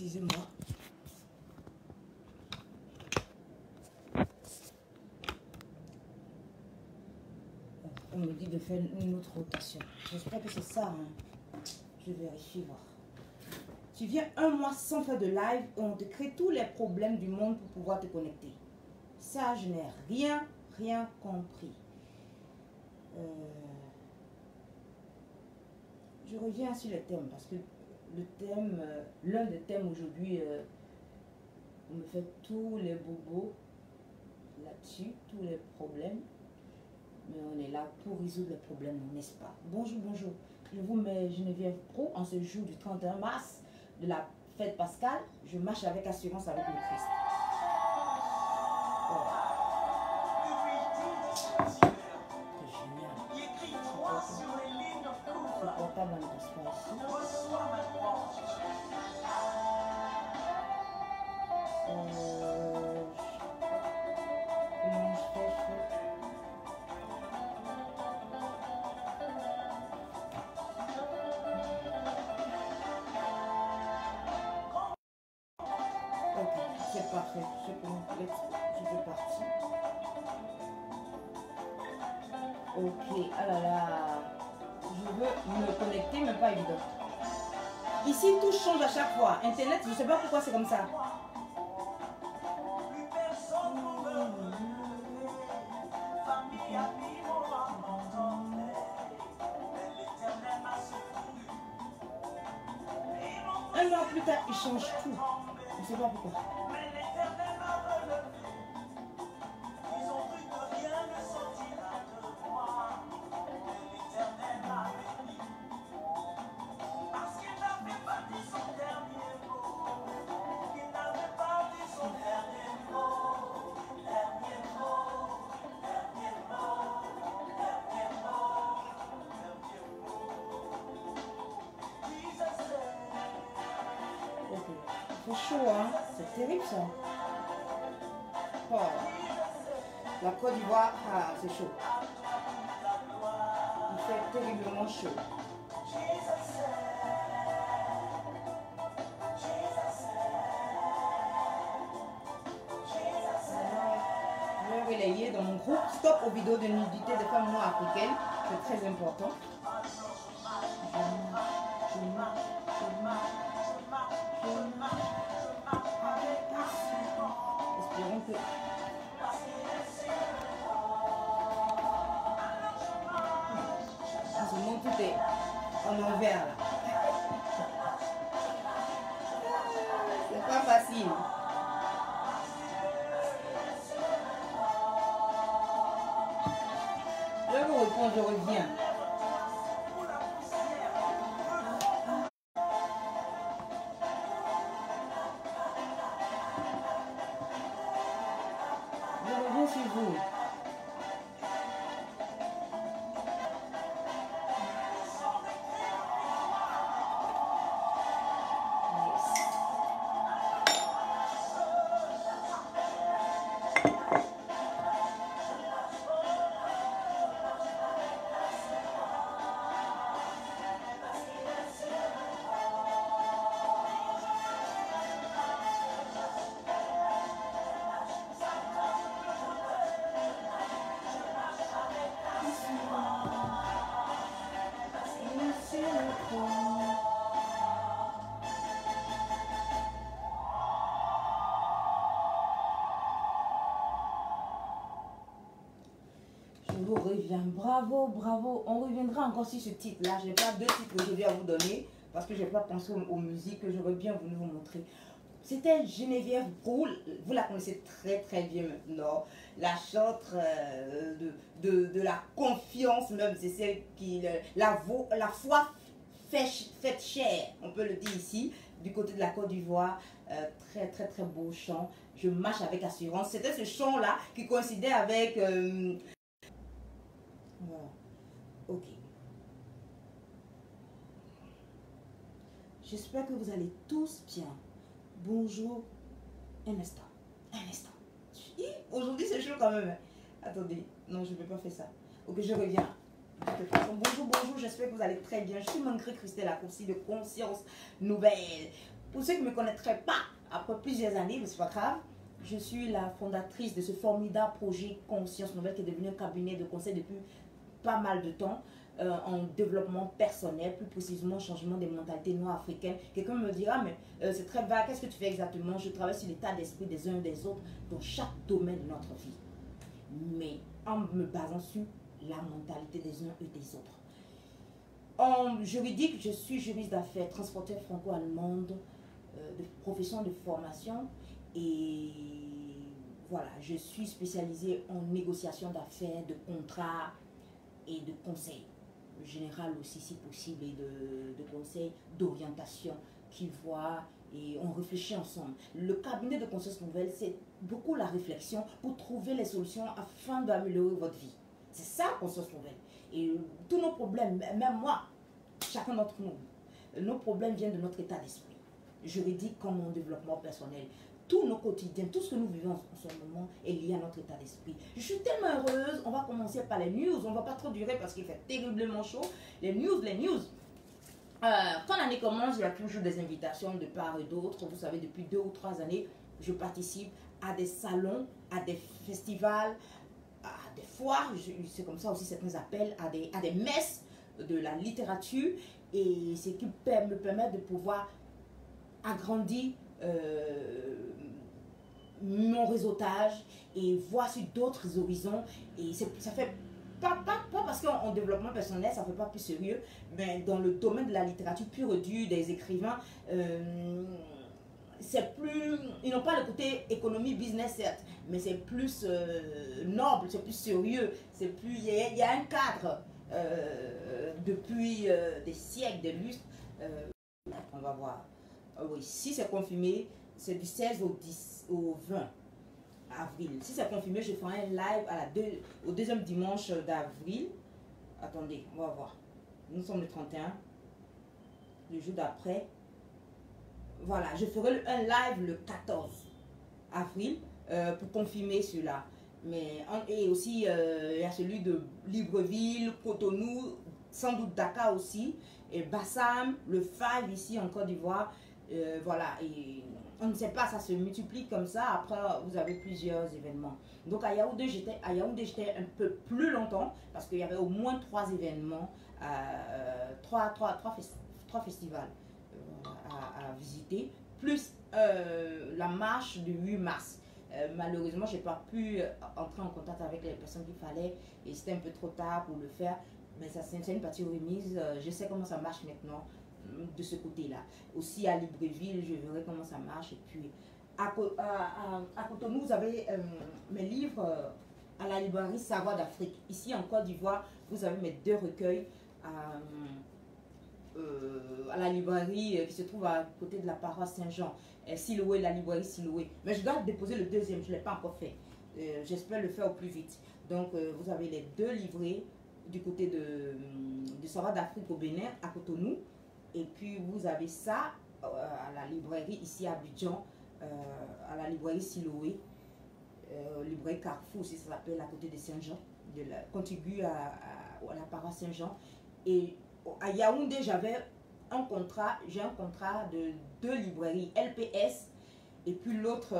Excusez-moi. On me dit de faire une autre rotation. J'espère que c'est ça. Hein. Je vérifie voir. Tu viens un mois sans faire de live et on te crée tous les problèmes du monde pour pouvoir te connecter. Ça, je n'ai rien compris. Je reviens sur les thèmes parce que le thème, l'un des thèmes aujourd'hui, on me fait tous les bobos là-dessus, tous les problèmes. Mais on est là pour résoudre les problèmes, n'est-ce pas? Bonjour, bonjour. Je vous mets Geneviève Pro en ce jour du 31 mars de la fête pascale. Je marche avec assurance avec le Christ. Oh. C'est génial. Ce portable ne passe pas ici. Comment je fais? C'est parfait, je complète, je vais partir. Ok, ah là là, je veux me connecter, mais pas évident. Ici, tout change à chaque fois. Internet, je ne sais pas pourquoi c'est comme ça. Un mois plus tard, il change tout. Je ne sais pas pourquoi. C'est chaud, hein? C'est terrible ça. Oh. La Côte d'Ivoire, ah, c'est chaud. Il fait terriblement chaud. Je vais relayer dans mon groupe Stop aux vidéos de nudité des femmes noires africaines. C'est très important. Je marche. Espérons que... En ce moment, tout est en envers là. C'est pas facile. Je vous réponds, je reviens. Vous. Bravo, bravo. On reviendra encore sur ce titre-là. Je n'ai pas deux titres aujourd'hui à vous donner parce que je n'ai pas pensé aux musiques que j'aurais bien voulu vous montrer. C'était Geneviève Pro. Vous la connaissez très bien maintenant. La chantre de la confiance même. C'est celle qui... La foi faite chère. On peut le dire ici. Du côté de la Côte d'Ivoire. Très beau chant. Je marche avec assurance. C'était ce chant-là qui coïncidait avec... Voilà. Ok. J'espère que vous allez tous bien. Bonjour. Un instant. Aujourd'hui, c'est chaud quand même. Attendez. Non, je ne peux pas faire ça. Ok, je reviens. Bonjour. J'espère que vous allez très bien. Je suis Mancré Christelle, la coursier de conscience nouvelle. Pour ceux qui ne me connaîtraient pas, après plusieurs années, mais c'est pas grave, je suis la fondatrice de ce formidable projet Conscience Nouvelle qui est devenu un cabinet de conseil depuis pas mal de temps en développement personnel, plus précisément changement des mentalités noires africaines. Quelqu'un me dira, mais c'est très vague, qu'est-ce que tu fais exactement? Je travaille sur l'état d'esprit des uns et des autres dans chaque domaine de notre vie, mais en me basant sur la mentalité des uns et des autres. En juridique, je suis juriste d'affaires, transporteur franco-allemande, de profession de formation, et voilà, je suis spécialisée en négociation d'affaires, de contrats et de conseils général aussi si possible, et de conseils d'orientation qui voient et on réfléchit ensemble. Le cabinet de Conscience Nouvelle, c'est beaucoup la réflexion pour trouver les solutions afin d'améliorer votre vie. C'est ça, Conscience Nouvelle. Et tous nos problèmes, même moi, chacun d'entre nous, nos problèmes viennent de notre état d'esprit, juridique comme en développement personnel. Tous nos quotidiens, tout ce que nous vivons en ce moment est lié à notre état d'esprit. Je suis tellement heureuse. On va commencer par les news. On ne va pas trop durer parce qu'il fait terriblement chaud. Les news. Quand l'année commence, il y a toujours des invitations de part et d'autre. Vous savez, depuis 2 ou 3 années, je participe à des salons, à des festivals, à des foires. C'est comme ça aussi certains appellent, à des messes de la littérature. Et ce qui me permet de pouvoir agrandir mon réseautage et voir sur d'autres horizons. Et ça fait pas parce qu'en développement personnel ça fait pas plus sérieux, mais dans le domaine de la littérature pure et dure, des écrivains, c'est plus, ils n'ont pas le côté économie business certes, mais c'est plus noble, c'est plus sérieux, c'est plus, il y a un cadre depuis des siècles, des lustres. On va voir. Oui, si c'est confirmé, c'est du 16 au 20 avril. Si c'est confirmé, je ferai un live au deuxième dimanche d'avril. Attendez, on va voir. Nous sommes le 31, le jour d'après. Voilà, je ferai un live le 14 avril pour confirmer cela. Et aussi, il y a celui de Libreville, Cotonou, sans doute Dakar aussi, et Bassam, le 5 ici en Côte d'Ivoire. Voilà, et on ne sait pas, ça se multiplie comme ça. Après, vous avez plusieurs événements. Donc à Yaoundé, j'étais un peu plus longtemps parce qu'il y avait au moins 3 événements, 3 festivals à visiter, plus la marche du 8 mars. Malheureusement, je n'ai pas pu entrer en contact avec les personnes qu'il fallait et c'était un peu trop tard pour le faire. Mais ça, c'est une partie remise. Je sais comment ça marche maintenant de ce côté-là. Aussi à Libreville, je verrai comment ça marche. Et puis à Cotonou, vous avez mes livres à la librairie Savoir d'Afrique. Ici en Côte d'Ivoire, vous avez mes 2 recueils à la librairie qui se trouve à côté de la paroisse Saint-Jean. Siloué, la librairie Siloué. Mais je dois déposer le 2e, je ne l'ai pas encore fait. J'espère le faire au plus vite. Donc vous avez les 2 livrets du côté de Savoir d'Afrique au Bénin, à Cotonou. Et puis vous avez ça à la librairie ici à Abidjan, à la librairie Siloué, librairie Carrefour aussi ça s'appelle, à côté de Saint-Jean, contigu à la paroisse Saint-Jean. Et à Yaoundé, j'ai un contrat de 2 librairies, LPS, et puis l'autre,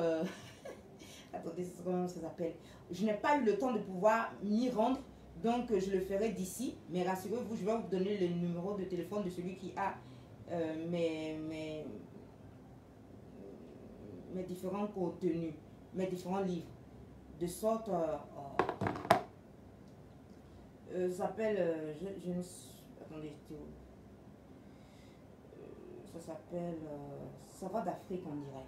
attendez, comment ça s'appelle? Je n'ai pas eu le temps de pouvoir m'y rendre, donc je le ferai d'ici. Mais rassurez-vous, je vais vous donner le numéro de téléphone de celui qui a mes différents contenus, mes différents livres. De sorte, ça s'appelle, attendez, ça s'appelle Savoir d'Afrique, on dirait.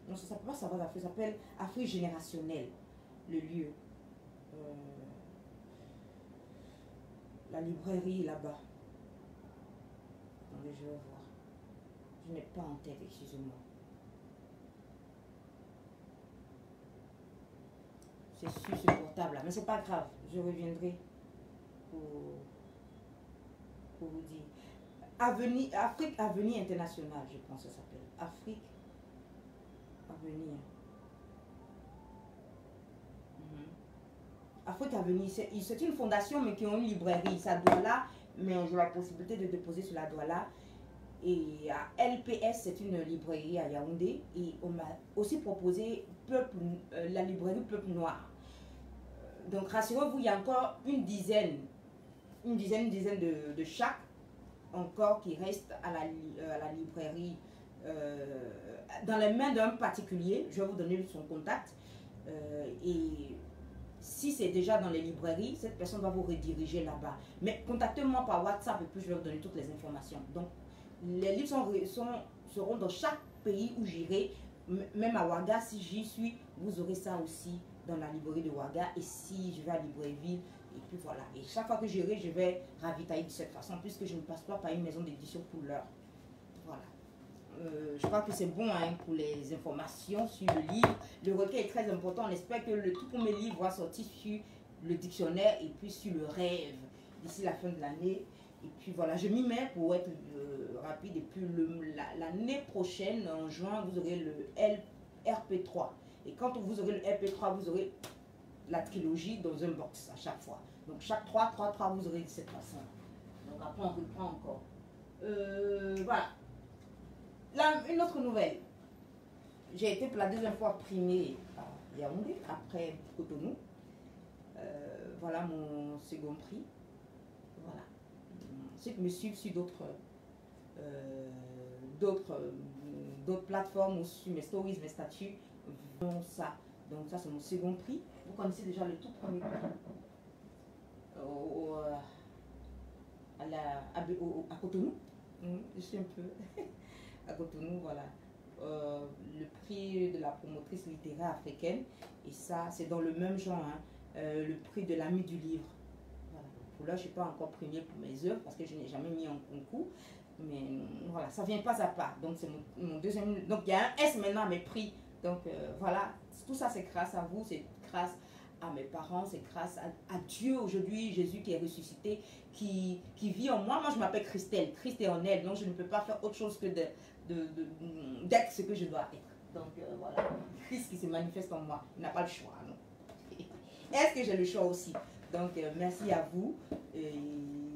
Non, ça s'appelle pas Savoir d'Afrique, ça s'appelle Afrique générationnelle, le lieu. La librairie là-bas. Attendez, je vais voir. Je n'ai pas en tête, excusez-moi. C'est sur ce portable là, mais c'est pas grave. Je reviendrai pour vous dire. Afrique Avenir International, je pense que ça s'appelle. Afrique Avenir. Afrique Avenir, c'est une fondation mais qui ont une librairie. Ça doit là, mais j'ai la possibilité de déposer sur la Douala. Et à LPS, c'est une librairie à Yaoundé. Et on m'a aussi proposé la librairie Peuple Noir. Donc rassurez-vous, il y a encore une dizaine de chaque encore qui reste à la librairie dans les mains d'un particulier. Je vais vous donner son contact. Et si c'est déjà dans les librairies, cette personne va vous rediriger là-bas. Mais contactez-moi par WhatsApp et puis je vais vous donner toutes les informations. Donc, les livres seront dans chaque pays où j'irai. Même à Ouaga, si j'y suis, vous aurez ça aussi dans la librairie de Ouaga. Et si je vais à Libreville, et puis voilà. Et chaque fois que j'irai, je vais ravitailler de cette façon, puisque je ne passe pas par une maison d'édition pour l'heure. Voilà. Je crois que c'est bon hein, pour les informations sur le livre. Le recueil est très important. On espère que le tout premier livre va sortir sur le dictionnaire et puis sur le rêve d'ici la fin de l'année. Et puis voilà, je m'y mets pour être rapide. Et puis l'année prochaine, en juin, vous aurez le RP3. Et quand vous aurez le RP3, vous aurez la trilogie dans un box à chaque fois. Donc chaque 3, vous aurez de cette façon. Donc après, on reprend encore. Voilà. Là, une autre nouvelle. J'ai été pour la deuxième fois primée à Yaoundé, après Cotonou. Voilà mon second prix. Voilà. Ceux qui me suivent sur d'autres plateformes ou sur mes stories, mes statuts, verront ça. Donc ça, c'est mon second prix. Vous connaissez déjà le tout premier prix à Cotonou. Je suis un peu à Cotonou, voilà. Le prix de la promotrice littéraire africaine. Et ça, c'est dans le même genre, hein, le prix de l'ami du livre. Voilà. Pour là, je ne suis pas encore primée pour mes œuvres parce que je n'ai jamais mis en concours. Mais voilà, ça vient pas à pas. Donc, c'est mon deuxième. Donc, il y a un S maintenant à mes prix. Donc, voilà, tout ça, c'est grâce à vous, c'est grâce à mes parents, c'est grâce à Dieu aujourd'hui, Jésus qui est ressuscité, qui vit en moi. Moi, je m'appelle Christelle, Christ est en elle, donc je ne peux pas faire autre chose que d'être ce que je dois être. Donc, voilà, Christ qui se manifeste en moi, il n'a pas le choix, non. Est-ce que j'ai le choix aussi? Donc, merci à vous. Et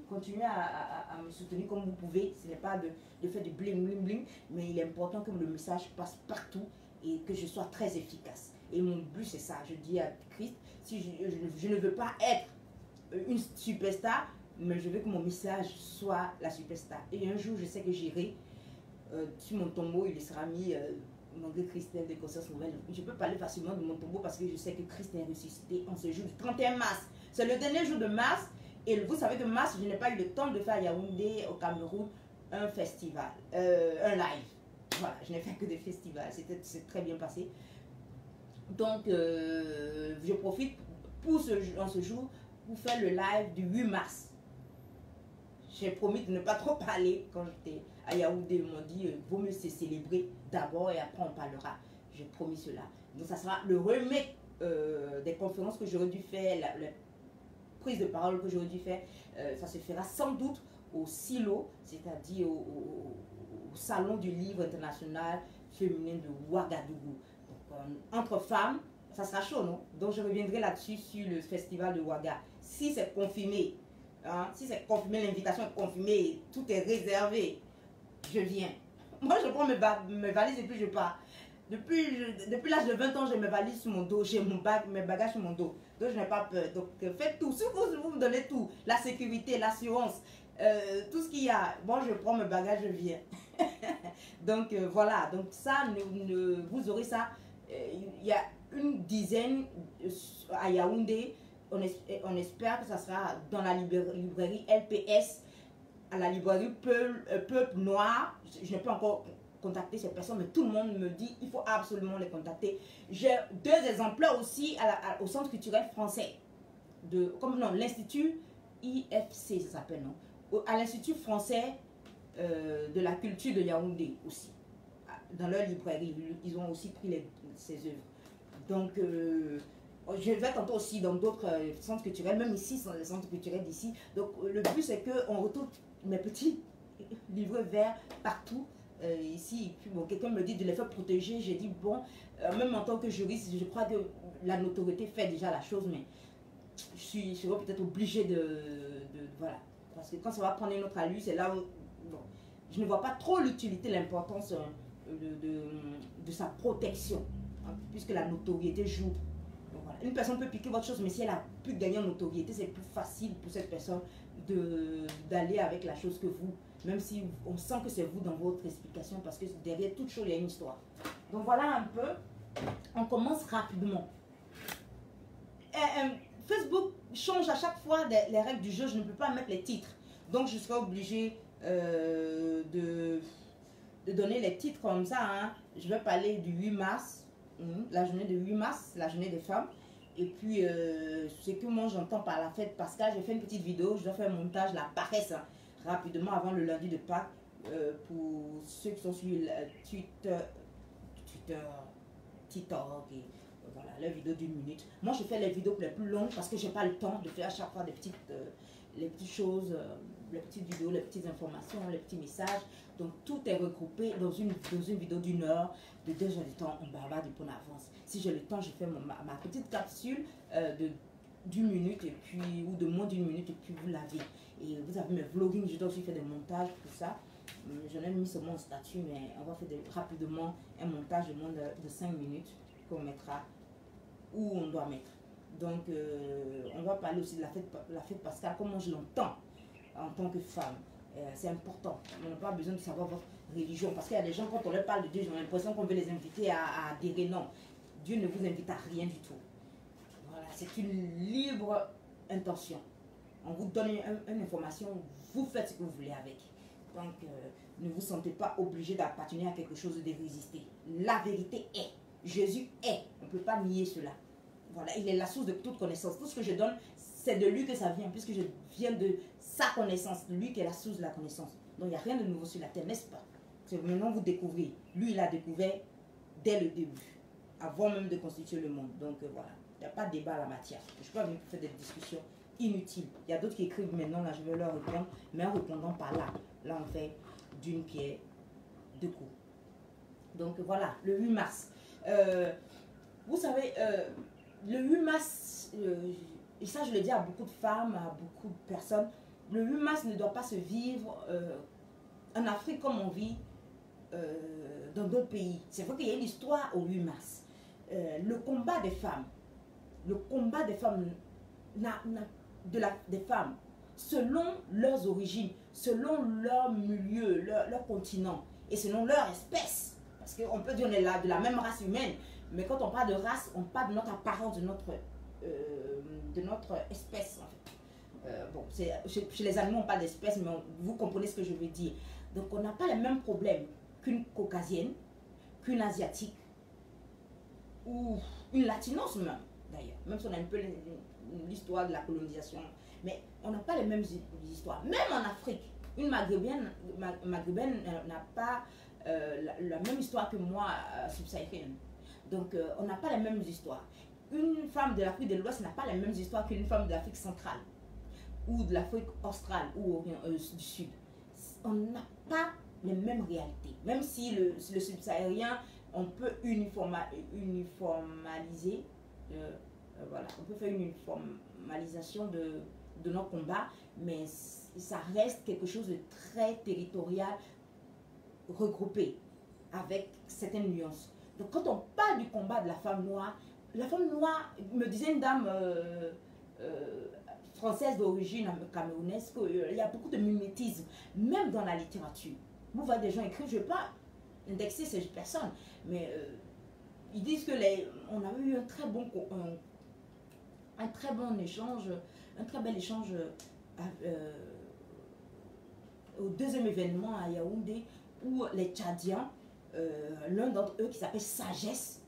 continuez à me soutenir comme vous pouvez. Ce n'est pas de faire du bling, bling, bling, mais il est important que le message passe partout et que je sois très efficace. Et mon but, c'est ça. Je dis à Christ, si je ne veux pas être une superstar, mais je veux que mon message soit la superstar. Et un jour, je sais que j'irai sur mon tombeau, il sera mis mon nom Christelle de Conscience Nouvelle. Je peux parler facilement de mon tombeau parce que je sais que Christ est ressuscité en ce jour du 31 mars. C'est le dernier jour de mars. Et vous savez que mars, je n'ai pas eu le temps de faire à Yaoundé, au Cameroun, un festival, un live. Voilà, je n'ai fait que des festivals. C'est très bien passé. Donc, je profite en ce jour pour faire le live du 8 mars. J'ai promis de ne pas trop parler quand j'étais à Yaoundé. Ils m'ont dit, vaut mieux se célébrer d'abord et après on parlera. J'ai promis cela. Donc, ça sera le remake des conférences que j'aurais dû faire, la prise de parole que j'aurais dû faire. Ça se fera sans doute au Silo, c'est-à-dire au Salon du Livre International Féminin de Ouagadougou. Entre femmes, ça sera chaud, non? Donc je reviendrai là-dessus sur le festival de Ouaga. Si c'est confirmé, hein, si c'est confirmé, l'invitation est confirmée, tout est réservé, je viens. Moi, je prends mes valises et puis je pars. Depuis l'âge de 20 ans, j'ai mes valises sur mon dos, j'ai mes bagages sur mon dos. Donc je n'ai pas peur. Donc faites tout. Si vous me donnez tout, la sécurité, l'assurance, tout ce qu'il y a, bon, je prends mes bagages, je viens. Donc voilà, donc ça, vous aurez ça. Il y a une dizaine à Yaoundé. On espère que ça sera dans la librairie LPS, à la librairie Peuple Noir. Je n'ai pas encore contacté ces personnes, mais tout le monde me dit il faut absolument les contacter. J'ai 2 exemplaires aussi au Centre culturel français. Comme non, l'Institut IFC, ça s'appelle, non? À l'Institut français de la culture de Yaoundé aussi. Dans leur librairie, ils ont aussi pris ces œuvres. Donc, je vais tantôt aussi dans d'autres centres culturels, même ici, dans les centres culturels d'ici. Donc, le but, c'est qu'on retrouve mes petits livres verts partout. Ici, puis bon, quelqu'un me dit de les faire protéger. J'ai dit, bon, même en tant que juriste, je crois que la notoriété fait déjà la chose, mais je serai peut-être obligée voilà. Parce que quand ça va prendre une autre allure, c'est là où... Bon. je ne vois pas trop l'utilité, l'importance de sa protection, hein, puisque la notoriété joue. Donc, voilà. Une personne peut piquer votre chose, mais si elle a pu gagner en notoriété, c'est plus facile pour cette personne d'aller avec la chose que vous, même si on sent que c'est vous dans votre explication, parce que derrière toute chose, il y a une histoire. Donc voilà un peu, on commence rapidement. Facebook change à chaque fois les règles du jeu, je ne peux pas mettre les titres. Donc je serai obligée de donner les titres comme ça. Hein. Je vais parler du 8 mars, la journée de 8 mars, la journée des femmes. Et puis, ce que moi j'entends par la fête Pascal, j'ai fait une petite vidéo, je dois faire un montage, la paresse, hein, rapidement avant le lundi de Pâques. Pour ceux qui sont sur Twitter, TikTok et voilà, les vidéos d'une minute. Moi, je fais les vidéos les plus longues parce que je n'ai pas le temps de faire à chaque fois des petites, les petites choses, les petites vidéos, les petites informations, les petits messages. Donc, tout est regroupé dans une vidéo d'une heure, de 2 heures de temps. On bavarde en avance. Si j'ai le temps, je fais ma petite capsule d'une minute et puis, ou de moins d'une minute et puis vous l'avez. Et vous avez mes vlogging, je dois aussi faire des montages, tout ça. J'en ai mis sur mon statut, mais on va faire rapidement un montage de moins de 5 minutes qu'on mettra où on doit mettre. Donc, on va parler aussi de la fête Pascal, comment je l'entends en tant que femme. C'est important. On n'a pas besoin de savoir votre religion. Parce qu'il y a des gens, quand on leur parle de Dieu, ils ont l'impression qu'on veut les inviter à adhérer. Non, Dieu ne vous invite à rien du tout. Voilà, c'est une libre intention. On vous donne une information, vous faites ce que vous voulez avec. Donc, ne vous sentez pas obligé d'appartenir à quelque chose, de résister. La vérité est. Jésus est. On ne peut pas nier cela. Voilà, il est la source de toute connaissance. Tout ce que je donne, c'est de lui que ça vient, puisque je viens de sa connaissance, de lui qui est la source de la connaissance. Donc, il n'y a rien de nouveau sur la terre, n'est-ce pas? Maintenant, vous découvrez. Lui, il a découvert dès le début, avant même de constituer le monde. Donc, voilà, il n'y a pas de débat à la matière. Je ne suis pas venu pour faire des discussions inutiles. Il y a d'autres qui écrivent maintenant, là, je vais leur répondre, mais en répondant par là. Là, on fait d'une pierre deux coups. Donc, voilà, le 8 mars. Vous savez, le 8 mars, et ça je le dis à beaucoup de femmes, à beaucoup de personnes, le 8 mars ne doit pas se vivre en Afrique comme on vit dans d'autres pays. C'est vrai qu'il y a une histoire au 8 mars. Le combat des femmes, des femmes, selon leurs origines, selon leur milieu, leur continent et selon leur espèce. Parce qu'on peut dire qu'on est là de la même race humaine, mais quand on parle de race, on parle de notre apparence, de notre espèce en fait. Bon, chez les animaux on parle d'espèce, mais vous comprenez ce que je veux dire. Donc on n'a pas les mêmes problèmes qu'une caucasienne, qu'une asiatique, ou une latinos même, d'ailleurs. Même si on a un peu l'histoire de la colonisation, mais on n'a pas les mêmes histoires. Même en Afrique, une maghrébine n'a pas la même histoire que moi, subsaharienne. Donc, on n'a pas les mêmes histoires. Une femme de l'Afrique de l'Ouest n'a pas les mêmes histoires qu'une femme de l'Afrique centrale, ou de l'Afrique australe, ou du Sud. On n'a pas les mêmes réalités. Même si le subsaharien, on peut uniformaliser, voilà, on peut faire une uniformalisation de nos combats, mais ça reste quelque chose de très territorial, regroupé, avec certaines nuances. Donc quand on parle du combat de la femme noire, me disait une dame française d'origine camerounaise, qu'il y a beaucoup de mimétisme, même dans la littérature. Vous voyez des gens écrire, je ne vais pas indexer ces personnes, mais ils disent que on a eu un très bon échange, un très bel échange au deuxième événement à Yaoundé, où les Tchadiens, l'un d'entre eux qui s'appelle Sagesse,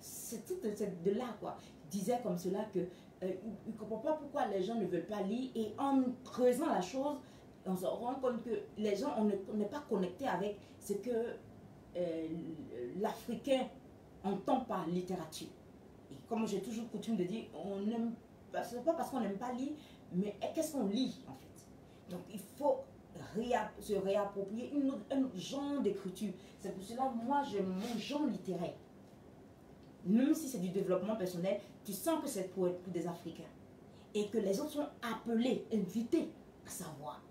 c'est tout de là quoi, disait comme cela que il ne comprend pas pourquoi les gens ne veulent pas lire, et en creusant la chose, on se rend compte que les gens, on n'est pas connecté avec ce que l'Africain entend par littérature. Et comme j'ai toujours coutume de dire, on n'aime pas, ce n'est pas parce qu'on n'aime pas lire, mais qu'est-ce qu'on lit en fait. Donc il faut se réapproprier un genre d'écriture. C'est pour cela moi j'aime mon genre littéraire. Même si c'est du développement personnel, tu sens que c'est pour des Africains. Et que les autres sont appelés, invités à savoir.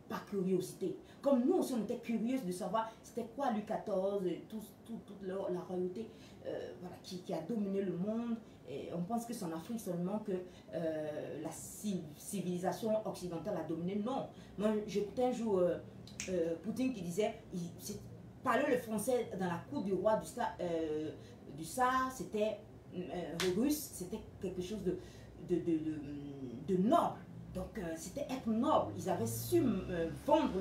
par curiosité. Comme nous aussi, on était curieux de savoir c'était quoi Louis XIV, toute la royauté voilà, qui a dominé le monde. Et on pense que c'est en Afrique seulement que la civilisation occidentale a dominé. Non. Moi, j'écoutais un jour Poutine qui disait, parler le français dans la cour du roi du Tsar, c'était russe, c'était quelque chose de noble. Donc, c'était être noble. Ils avaient su vendre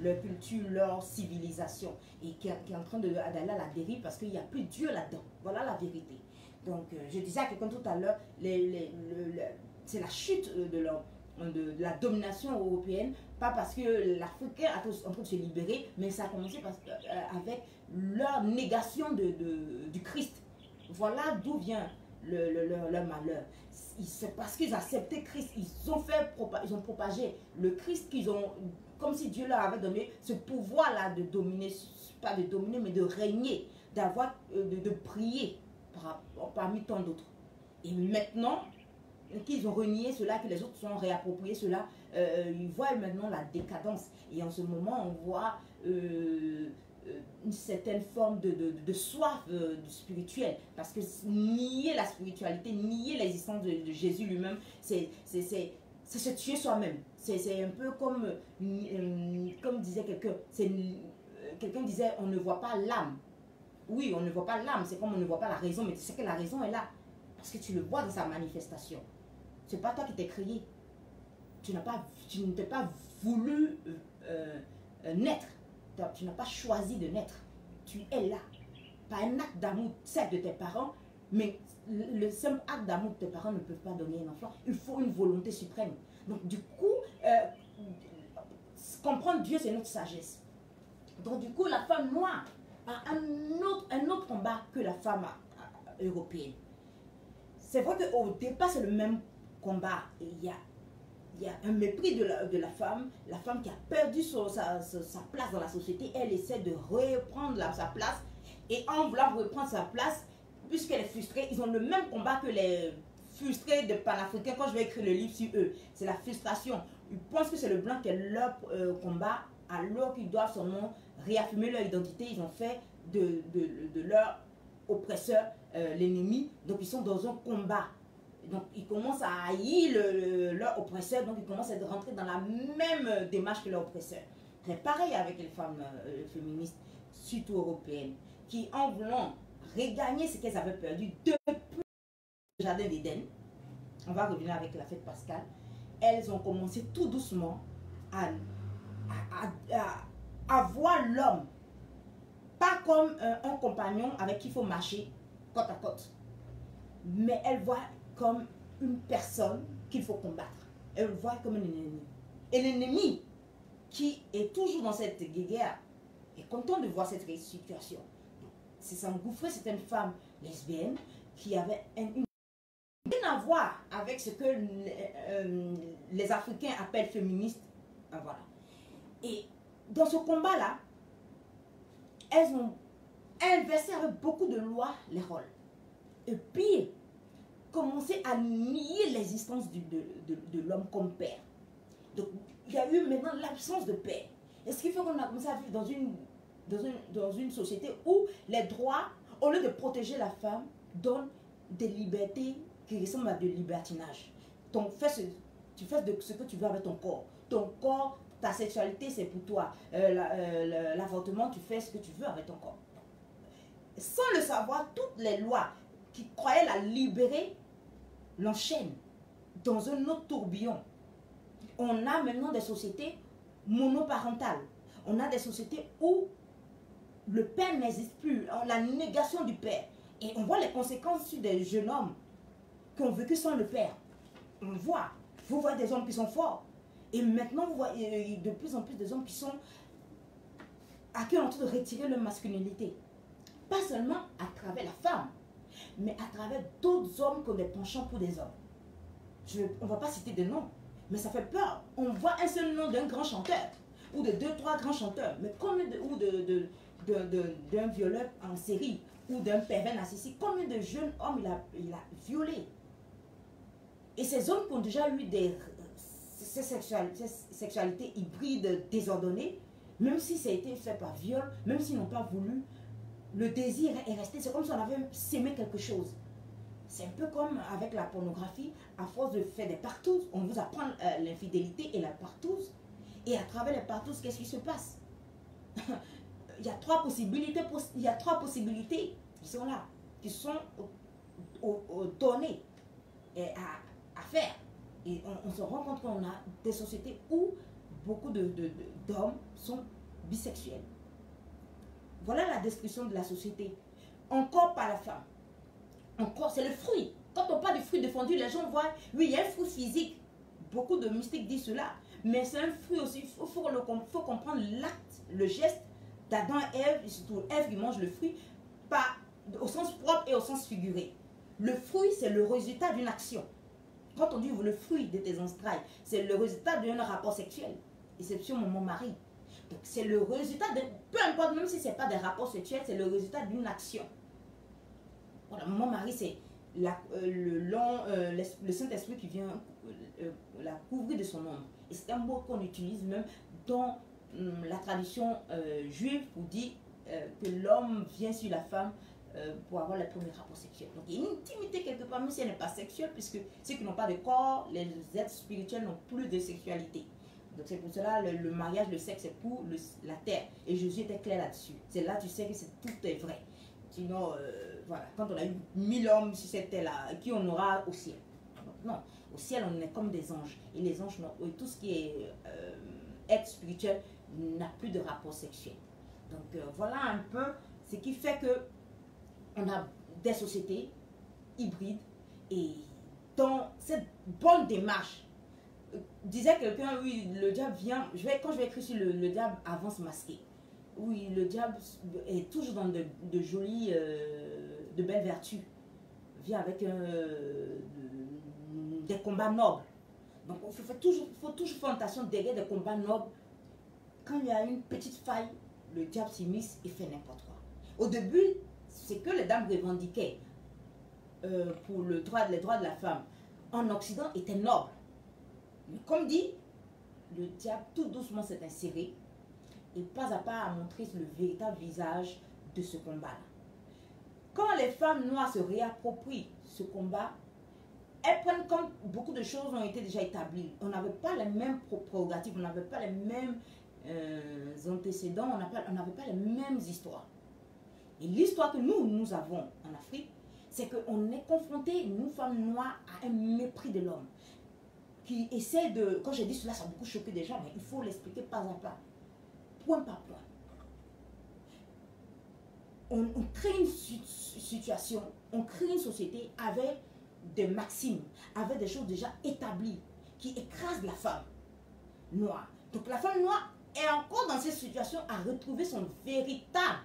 leur culture, leur civilisation. Et qui est en train d'aller à la dérive parce qu'il n'y a plus Dieu là-dedans. Voilà la vérité. Donc, je disais à quelqu'un tout à l'heure, c'est la chute de la domination européenne. Pas parce que l'Africain est en train de se libérer, mais ça a commencé avec leur négation du Christ. Voilà d'où vient leur malheur. C'est parce qu'ils acceptaient Christ, ils ont propagé le Christ qu'ils ont, comme si Dieu leur avait donné ce pouvoir-là de dominer, pas de dominer, mais de régner, de prier parmi tant d'autres. Et maintenant qu'ils ont renié cela, que les autres sont réappropriés cela, ils voient maintenant la décadence. Et en ce moment, on voit une certaine forme de soif spirituelle, parce que nier la spiritualité, nier l'existence de Jésus lui-même, c'est se tuer soi-même. C'est un peu comme disait quelqu'un, quelqu'un disait on ne voit pas l'âme. Oui, on ne voit pas l'âme, c'est comme on ne voit pas la raison, mais c'est que la raison est là, parce que tu le vois dans sa manifestation. C'est pas toi qui t'es créé, tu ne t'es pas voulu naître. Tu n'as pas choisi de naître. Tu es là. Pas un acte d'amour, certes de tes parents, mais le simple acte d'amour de tes parents ne peut pas donner un enfant. Il faut une volonté suprême. Donc du coup, comprendre Dieu, c'est notre sagesse. Donc du coup, la femme noire a un autre combat que la femme européenne. C'est vrai qu'au départ, c'est le même combat. Il y a un mépris de la femme qui a perdu sa place dans la société. Elle essaie de reprendre sa place. Et en voulant reprendre sa place, puisqu'elle est frustrée, ils ont le même combat que les frustrés de panafricains. Quand je vais écrire le livre sur eux, c'est la frustration. Ils pensent que c'est le blanc qui est leur combat, alors qu'ils doivent seulement réaffirmer leur identité. Ils ont fait de leur oppresseur l'ennemi. Donc ils sont dans un combat. Donc, ils commencent à haïr leur oppresseur, donc ils commencent à rentrer dans la même démarche que leur oppresseur. C'est pareil avec les femmes féministes, surtout européennes, qui en voulant regagner ce qu'elles avaient perdu depuis le jardin d'Éden, on va revenir avec la fête pascale, elles ont commencé tout doucement à voir l'homme, pas comme un compagnon avec qui il faut marcher côte à côte, mais elles voient comme une personne qu'il faut combattre. Elle le voit comme un ennemi. Et l'ennemi qui est toujours dans cette guerre est content de voir cette situation. C'est s'engouffrer, c'est une femme lesbienne qui avait une rien à voir avec ce que les Africains appellent féministes. Voilà. Et dans ce combat-là, elles ont inversé avec beaucoup de lois les rôles. Et pire, commencer à nier l'existence de l'homme comme père. Donc, il y a eu maintenant l'absence de père. Et ce qui fait qu'on a commencé à vivre dans une société où les droits, au lieu de protéger la femme, donnent des libertés qui ressemblent à de libertinage. Donc, tu fais ce que tu veux avec ton corps. Ton corps, ta sexualité, c'est pour toi. L'avortement, tu fais ce que tu veux avec ton corps. Sans le savoir, toutes les lois qui croyaient la libérer l'enchaînent dans un autre tourbillon. On a maintenant des sociétés monoparentales. On a des sociétés où le père n'existe plus, la négation du père. Et on voit les conséquences sur des jeunes hommes qui ont vécu sans le père. On voit, vous voyez des hommes qui sont forts. Et maintenant, vous voyez de plus en plus des hommes qui sont à qui on est en train de retirer leur masculinité. Pas seulement à travers la femme, mais à travers d'autres hommes qui ont des penchants pour des hommes. On ne va pas citer des noms, mais ça fait peur. On voit un seul nom d'un grand chanteur, ou de 2-3 grands chanteurs, mais combien d'un violeur en série, ou d'un pervers narcissique, combien de jeunes hommes il a violé. Et ces hommes qui ont déjà eu cette sexualité hybride désordonnée, même si ça a été fait par viol, même s'ils n'ont pas voulu, le désir est resté. C'est comme si on avait sémé quelque chose. C'est un peu comme avec la pornographie, à force de faire des partous, on vous apprend l'infidélité et la partouze. Et à travers les partous, qu'est-ce qui se passe? Il y a trois possibilités, qui sont là, qui sont données à faire. Et on se rend compte qu'on a des sociétés où beaucoup d'hommes sont bisexuels. Voilà la description de la société. Encore par la femme. Encore, c'est le fruit. Quand on parle du fruit défendu, les gens voient, oui, il y a un fruit physique. Beaucoup de mystiques disent cela. Mais c'est un fruit aussi. Il faut comprendre l'acte, le geste d'Adam et Ève, et surtout Ève qui mange le fruit, pas au sens propre et au sens figuré. Le fruit, c'est le résultat d'une action. Quand on dit le fruit de tes entrailles, c'est le résultat d'un rapport sexuel. Exception mon mari. Donc c'est le résultat de, peu importe, même si ce n'est pas des rapports sexuels, c'est le résultat d'une action. Voilà, mon mari, c'est le Saint-Esprit qui vient la couvrir de son ombre. Et c'est un mot qu'on utilise même dans la tradition juive pour dire que l'homme vient sur la femme pour avoir les premiers rapports sexuels. Donc il y a une intimité quelque part, même si elle n'est pas sexuelle, puisque ceux qui n'ont pas de corps, les êtres spirituels n'ont plus de sexualité. Donc c'est pour cela le mariage, le sexe, c'est pour la terre. Et Jésus était clair là-dessus. C'est là tu sais que tout est vrai. Sinon, voilà, quand on a eu 1000 hommes sur cette terre-là, qui on aura au ciel? Donc, non, au ciel on est comme des anges. Et les anges, tout ce qui est être spirituel n'a plus de rapport sexuel. Donc voilà un peu ce qui fait que on a des sociétés hybrides. Et dans cette bonne démarche, disait quelqu'un, oui, le diable vient, quand je vais écrire sur le diable avance masqué. Oui, le diable est toujours dans de jolies, de belles vertus. Vient avec des combats nobles. Donc il faut toujours faire attention derrière des combats nobles. Quand il y a une petite faille, le diable s'immisce et fait n'importe quoi. Au début, c'est que les dames revendiquaient pour les droits de la femme en Occident étaient nobles. Mais comme dit, le diable tout doucement s'est inséré et pas à pas a montré le véritable visage de ce combat-là. Quand les femmes noires se réapproprient ce combat, elles prennent compte, beaucoup de choses ont été déjà établies. On n'avait pas les mêmes prérogatives, on n'avait pas les mêmes antécédents, on n'avait pas les mêmes histoires. Et l'histoire que nous avons en Afrique, c'est qu'on est confronté, nous femmes noires, à un mépris de l'homme. Qui essaie de, quand j'ai dit cela, ça a beaucoup choqué des gens, mais il faut l'expliquer pas à pas, point par point. On crée une situation, on crée une société avec des maximes, avec des choses déjà établies, qui écrasent la femme noire. Donc la femme noire est encore dans cette situation à retrouver son véritable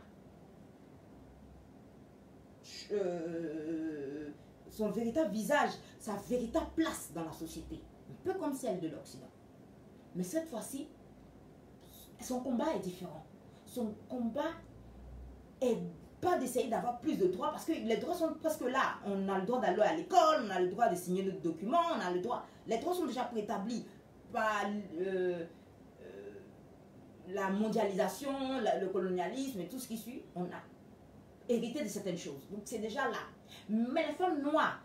visage, sa véritable place dans la société. Un peu comme celle de l'Occident. Mais cette fois-ci, son combat est différent. Son combat est pas d'essayer d'avoir plus de droits, parce que les droits sont presque là. On a le droit d'aller à l'école, on a le droit de signer nos documents, on a le droit. Les droits sont déjà préétablis par la mondialisation, le colonialisme et tout ce qui suit. On a hérité de certaines choses. Donc c'est déjà là. Mais la femme noire,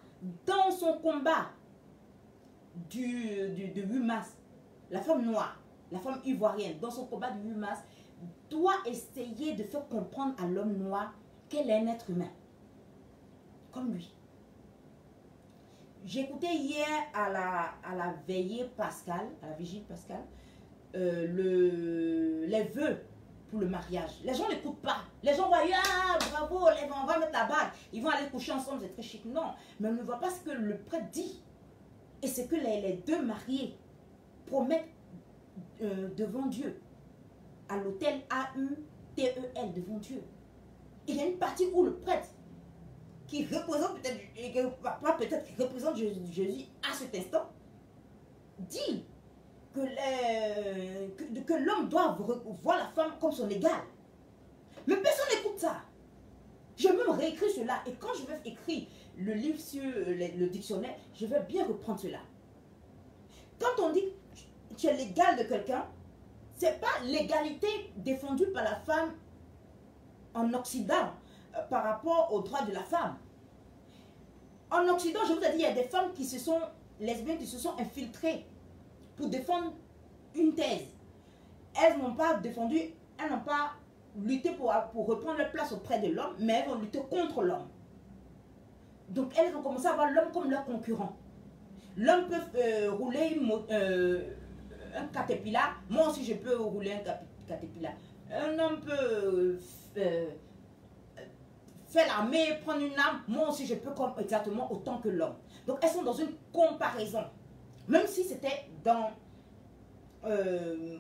dans son combat du 8 mars, la femme noire, la femme ivoirienne, dans son combat du 8 mars, doit essayer de faire comprendre à l'homme noir qu'elle est un être humain, comme lui. J'écoutais hier à la veillée pascale, à la vigile pascale, les vœux pour le mariage. Les gens n'écoutent pas. Les gens voient, ah, bravo, on va mettre la bague. Ils vont aller coucher ensemble, c'est très chic. Non, mais on ne voit pas ce que le prêtre dit. Et ce que les deux mariés promettent devant Dieu. À l'autel AUTEL, devant Dieu. Il y a une partie où le prêtre, qui représente peut-être qui représente Jésus à cet instant, dit que l'homme doit voir la femme comme son égale. Mais personne n'écoute ça. Je vais même réécrire cela. Et quand je vais écrire le livre sur le dictionnaire, je vais bien reprendre cela. Quand on dit tu es l'égal de quelqu'un, c'est pas l'égalité défendue par la femme en Occident par rapport aux droits de la femme. En Occident, je vous ai dit, il y a des femmes qui se sont lesbiennes, qui se sont infiltrées pour défendre une thèse. Elles n'ont pas défendu, elles n'ont pas lutté pour reprendre leur place auprès de l'homme, mais elles vont lutter contre l'homme. Donc elles ont commencé à voir l'homme comme leur concurrent. L'homme peut rouler un caterpillar, moi aussi je peux rouler un caterpillar. Un homme peut faire l'armée, prendre une arme, moi aussi je peux comme exactement autant que l'homme. Donc elles sont dans une comparaison. Même si c'était dans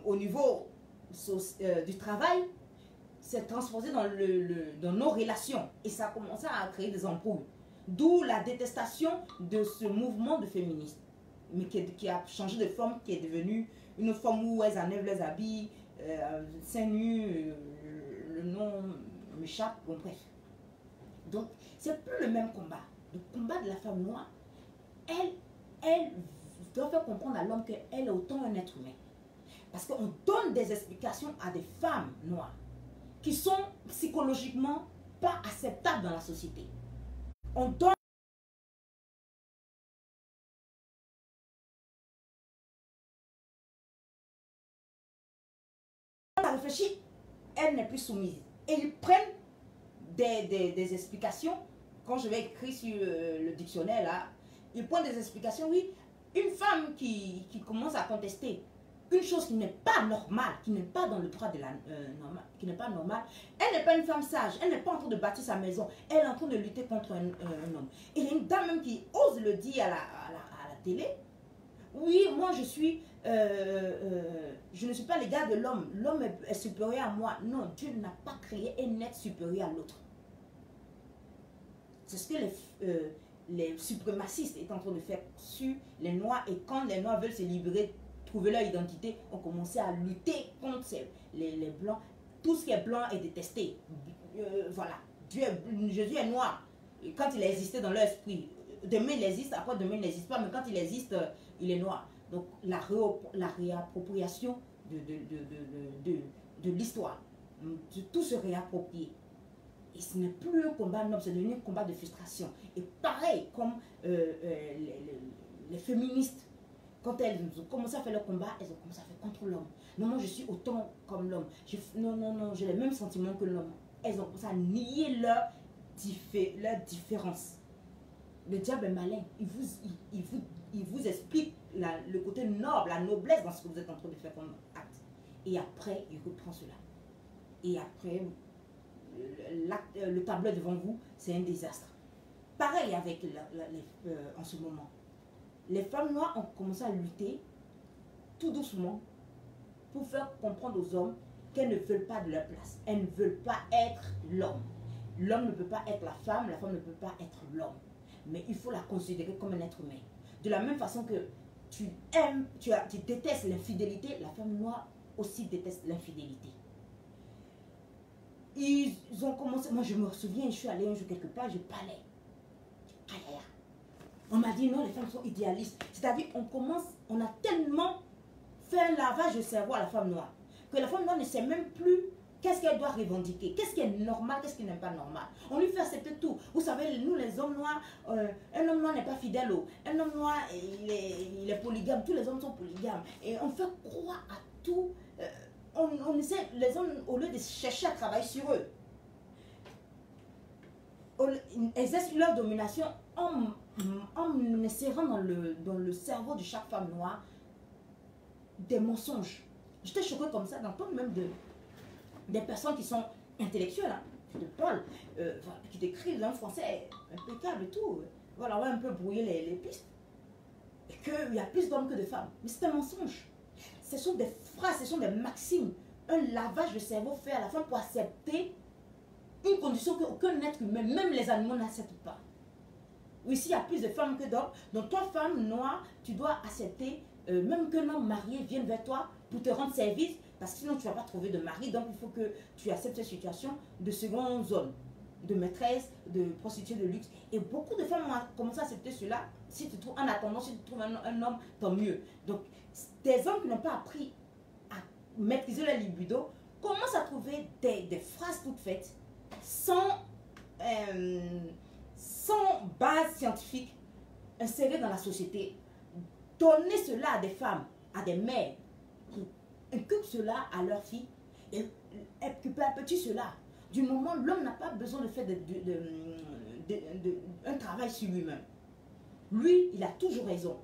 au niveau du travail, c'est transposé dans nos relations. Et ça a commencé à créer des embrouilles. D'où la détestation de ce mouvement de féminisme. Mais qui a changé de forme, qui est devenue une autre forme où elles enlèvent les habits, seins nus, le nom m'échappe, bon bref. Donc, c'est plus le même combat. Le combat de la femme noire, elle doit faire comprendre à l'homme qu'elle est autant un être humain. Parce qu'on donne des explications à des femmes noires qui sont psychologiquement pas acceptables dans la société. On donne à réfléchir, elle n'est plus soumise. Et ils prennent des explications. Quand je vais écrire sur le dictionnaire là, ils prennent des explications. Oui, une femme qui commence à contester une chose qui n'est pas normale, qui n'est pas dans le droit de la normale, qui n'est pas normale, elle n'est pas une femme sage, elle n'est pas en train de bâtir sa maison, elle est en train de lutter contre un homme. Et il y a une dame même qui ose le dire à la télé. Oui, moi je ne suis pas l'égal de l'homme. L'homme est supérieur à moi. Non, Dieu n'a pas créé un être supérieur à l'autre. C'est ce que les suprémacistes sont en train de faire sur les Noirs. Et quand les Noirs veulent se libérer, trouver leur identité, ont commencé à lutter contre les Blancs. Tout ce qui est blanc est détesté. Voilà. Jésus est noir. Quand il a existé dans leur esprit, demain il existe, après demain il n'existe pas, mais quand il existe, il est noir. Donc la réappropriation de l'histoire, de tout se réapproprier. Et ce n'est plus un combat noble, c'est devenu un combat de frustration. Et pareil, comme les féministes, quand elles ont commencé à faire leur combat, elles ont commencé à faire contre l'homme. Non, moi je suis autant comme l'homme. Non, j'ai les mêmes sentiments que l'homme. Elles ont commencé à nier leur différence. Le diable est malin. Il vous explique le côté noble, la noblesse dans ce que vous êtes en train de faire comme acte. Et après, il reprend cela. Et après, le tableau devant vous, c'est un désastre. Pareil avec en ce moment. Les femmes noires ont commencé à lutter tout doucement pour faire comprendre aux hommes qu'elles ne veulent pas de leur place. Elles ne veulent pas être l'homme. L'homme ne peut pas être la femme ne peut pas être l'homme. Mais il faut la considérer comme un être humain. De la même façon que tu détestes l'infidélité, la femme noire aussi déteste l'infidélité. Ils ont commencé, moi je me souviens, je suis allée un jour quelque part, je parlais. On m'a dit non, les femmes sont idéalistes. C'est-à-dire, on a tellement fait un lavage de cerveau à la femme noire, que la femme noire ne sait même plus qu'est-ce qu'elle doit revendiquer, qu'est-ce qui est normal, qu'est-ce qui n'est pas normal. On lui fait accepter tout. Vous savez, nous les hommes noirs, un homme noir n'est pas fidèle. Un homme noir, il est polygame, tous les hommes sont polygames. Et on fait croire à tout. On essaie, les hommes, au lieu de chercher à travailler sur eux, exercent leur domination en insérant dans le cerveau de chaque femme noire des mensonges. J'étais choquée comme ça d'entendre même des personnes qui sont intellectuelles, hein, qui te parlent, qui t'écrivent un français impeccable et tout. Voilà, on va un peu brouiller les pistes. Et qu'il y a plus d'hommes que de femmes. Mais c'est un mensonge. Ce sont des phrases, ce sont des maximes. Un lavage de cerveau fait à la femme pour accepter une condition qu'aucun être humain, même les animaux, n'acceptent pas. Oui, s'il y a plus de femmes que d'hommes, donc toi, femme noire, tu dois accepter, même qu'un homme marié vienne vers toi pour te rendre service, parce que sinon tu ne vas pas trouver de mari, donc il faut que tu acceptes cette situation de seconde zone. de maîtresse, de prostituée de luxe. Et beaucoup de femmes ont commencé à accepter cela. Si tu trouves, en attendant, si tu trouves un homme, tant mieux. Donc, des hommes qui n'ont pas appris à maîtriser leur libido commencent à trouver des phrases toutes faites sans base scientifique insérées dans la société. Donner cela à des femmes, à des mères qui inculquent cela à leurs filles et petit cela. Du moment, l'homme n'a pas besoin de faire un travail sur lui-même. Lui, il a toujours raison.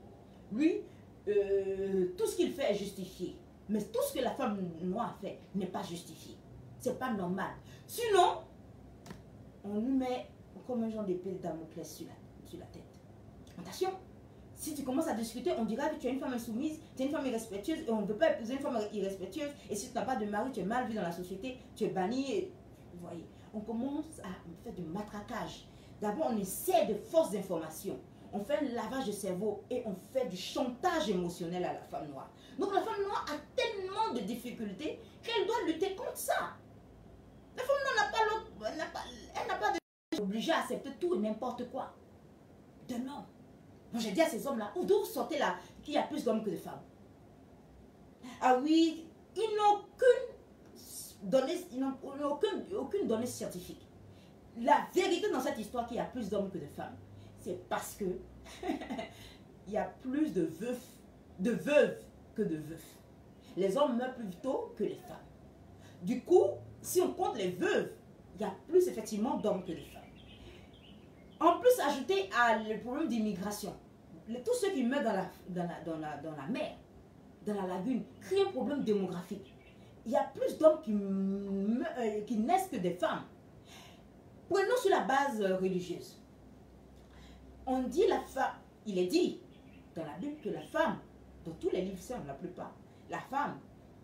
Lui, tout ce qu'il fait est justifié. Mais tout ce que la femme noire fait n'est pas justifié. C'est pas normal. Sinon, on lui met comme un genre d'épée de Damoclès sur la tête. Attention, si tu commences à discuter, on dira que tu es une femme insoumise, tu es une femme irrespectueuse et on ne veut pas épouser une femme irrespectueuse. Et si tu n'as pas de mari, tu es mal vu dans la société, tu es banni. Et, vous voyez, on commence à faire du matraquage. D'abord, on essaie de fausses informations. On fait un lavage de cerveau et on fait du chantage émotionnel à la femme noire. Donc la femme noire a tellement de difficultés qu'elle doit lutter contre ça. La femme noire n'a pas l'autre, elle n'a pas de obligée à accepter tout et n'importe quoi d'un homme. Moi j'ai dit à ces hommes-là, d'où vous sortez là qu'il y a plus d'hommes que de femmes? Ah oui, ils n'ont aucune donnée scientifique. La vérité dans cette histoire qu'il y a plus d'hommes que de femmes, c'est parce que il y a plus de veuves que de veufs. Les hommes meurent plus tôt que les femmes. Du coup, si on compte les veuves, il y a plus effectivement d'hommes que de femmes. En plus, ajouté à le problème d'immigration, tous ceux qui meurent dans la mer, dans la lagune, créent un problème démographique. Il y a plus d'hommes qui naissent que des femmes. Prenons sur la base religieuse. On dit il est dit dans la Bible que la femme, dans tous les livres saints, la plupart, la femme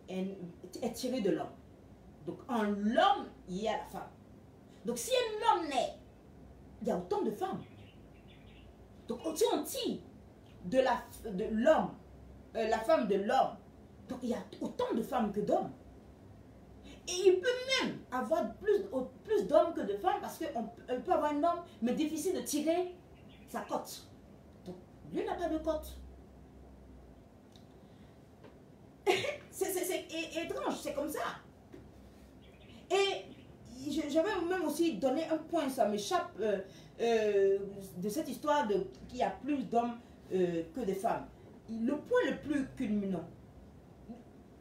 est tirée de l'homme. Donc en l'homme, il y a la femme. Donc si un homme naît, il y a autant de femmes. Donc si on tire de l'homme, la femme de l'homme, donc il y a autant de femmes que d'hommes. Et il peut même avoir plus d'hommes que de femmes parce qu'on peut avoir un homme, mais difficile de tirer sa cote. Donc, lui n'a pas de cote. C'est étrange, c'est comme ça. Et j'avais même aussi donné un point, ça m'échappe de cette histoire qu'il y a plus d'hommes que de femmes. Le point le plus culminant,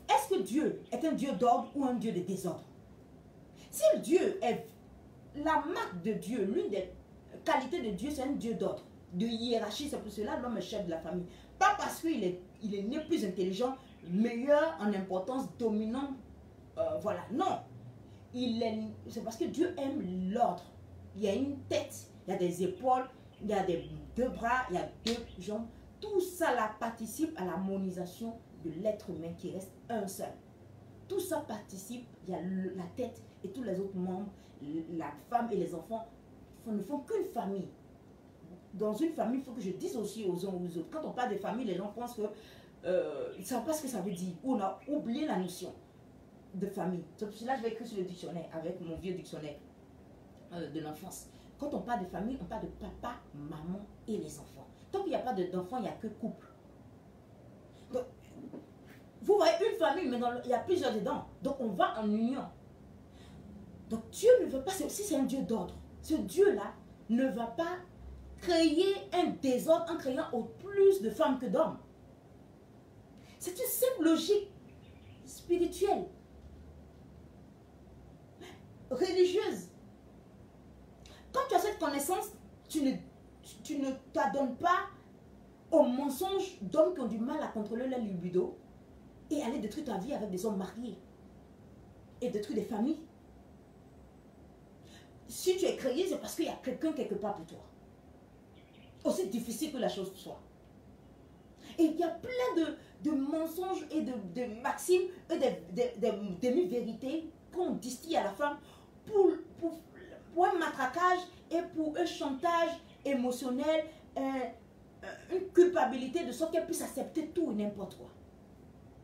est-ce que Dieu est un Dieu d'ordre ou un Dieu de désordre? Si Dieu est la marque de Dieu, l'une des qualités de Dieu, c'est un Dieu d'ordre, de hiérarchie, c'est pour cela l'homme est chef de la famille. Pas parce qu'il est né plus intelligent, meilleur en importance, dominant, voilà, non. C'est parce que Dieu aime l'ordre. Il y a une tête, il y a des épaules, il y a deux bras, il y a deux jambes. Tout ça là participe à l'harmonisation de l'être humain qui reste un seul. Tout ça participe, il y a la tête et tous les autres membres, la femme et les enfants ne font qu'une famille. Dans une famille, il faut que je dise aussi aux uns aux autres. Quand on parle de famille, les gens pensent que ils ne savent pas ce que ça veut dire. On a oublié la notion de famille. C'est pour cela que je vais écrire sur le dictionnaire avec mon vieux dictionnaire de l'enfance. Quand on parle de famille, on parle de papa, maman et les enfants. Tant qu'il n'y a pas d'enfants, il n'y a que couple. Donc, vous voyez une famille, mais il y a plusieurs dedans. Donc on va en union. Donc Dieu ne veut pas, si c'est un Dieu d'ordre, ce Dieu-là ne va pas créer un désordre en créant au plus de femmes que d'hommes. C'est une simple logique spirituelle, religieuse. Quand tu as cette connaissance, tu ne t'adonnes pas aux mensonges d'hommes qui ont du mal à contrôler leur libido et aller détruire ta vie avec des hommes mariés et détruire des familles. Si tu es créé, c'est parce qu'il y a quelqu'un quelque part pour toi. Aussi difficile que la chose soit. Et il y a plein de mensonges et de maximes et de demi-vérités qu'on distille à la femme pour un matraquage et pour un chantage émotionnel, une culpabilité de sorte qu'elle puisse accepter tout et n'importe quoi.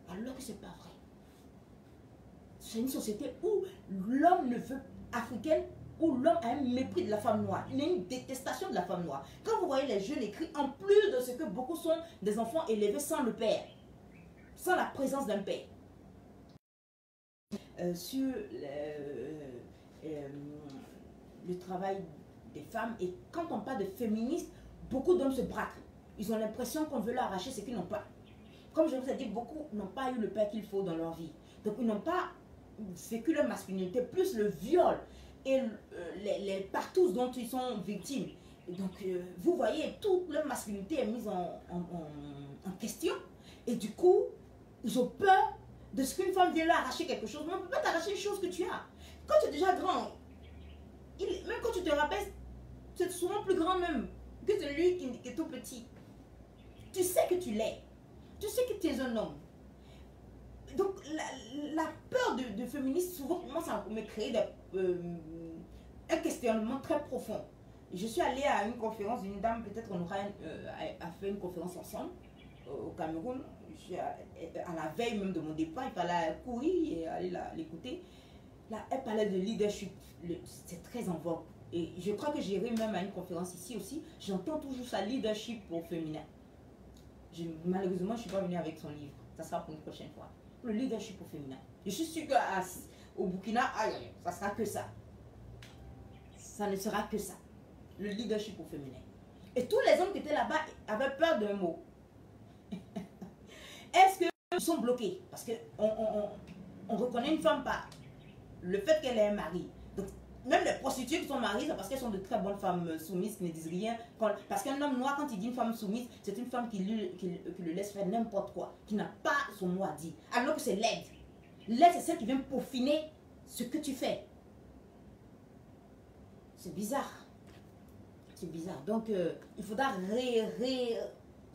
Alors que ce n'est pas vrai. C'est une société où l'homme ne veut, africaine, où l'homme a un mépris de la femme noire. Il a une détestation de la femme noire. Quand vous voyez les jeunes écrits, en plus de ce que beaucoup sont des enfants élevés sans le père, sans la présence d'un père. Sur le travail des femmes, et quand on parle de féministes, beaucoup d'hommes se braquent. Ils ont l'impression qu'on veut leur arracher ce qu'ils n'ont pas. Comme je vous ai dit, beaucoup n'ont pas eu le père qu'il faut dans leur vie. Donc ils n'ont pas vécu leur masculinité, plus le viol et les partous dont ils sont victimes. Donc vous voyez, toute leur masculinité est mise en question. Et du coup, ils ont peur de ce qu'une femme vienne leur arracher quelque chose. Mais on ne peut pas t'arracher une chose que tu as. Quand tu es déjà grand, même quand tu te rappelles, c'est souvent plus grand même que celui qui est tout petit. Tu sais que tu l'es. Tu sais que tu es un homme. Donc la peur de féministe souvent commence à me créer un questionnement très profond. Je suis allée à une conférence d'une dame, peut-être on aura fait une conférence ensemble au Cameroun. Je suis à la veille même de mon départ, il fallait courir et aller l'écouter. Là, elle parlait de leadership. C'est très en vogue. Et je crois que j'irai même à une conférence ici aussi. J'entends toujours ça, leadership au féminin. Malheureusement, je ne suis pas venue avec son livre. Ça sera pour une prochaine fois. Le leadership au féminin. Je suis sûre qu'au Burkina, ça sera que ça. Ça ne sera que ça. Le leadership au féminin. Et tous les hommes qui étaient là-bas avaient peur d'un mot. Est-ce qu'ils sont bloqués? Parce qu'on reconnaît une femme par le fait qu'elle ait un mari. Donc, même les prostituées qui sont mariées, c'est parce qu'elles sont de très bonnes femmes soumises qui ne disent rien. Parce qu'un homme noir, quand il dit une femme soumise, c'est une femme qui le laisse faire n'importe quoi, qui n'a pas son mot à dire. Alors que c'est l'aide. L'aide, c'est celle qui vient peaufiner ce que tu fais. C'est bizarre. C'est bizarre. Donc, il faudra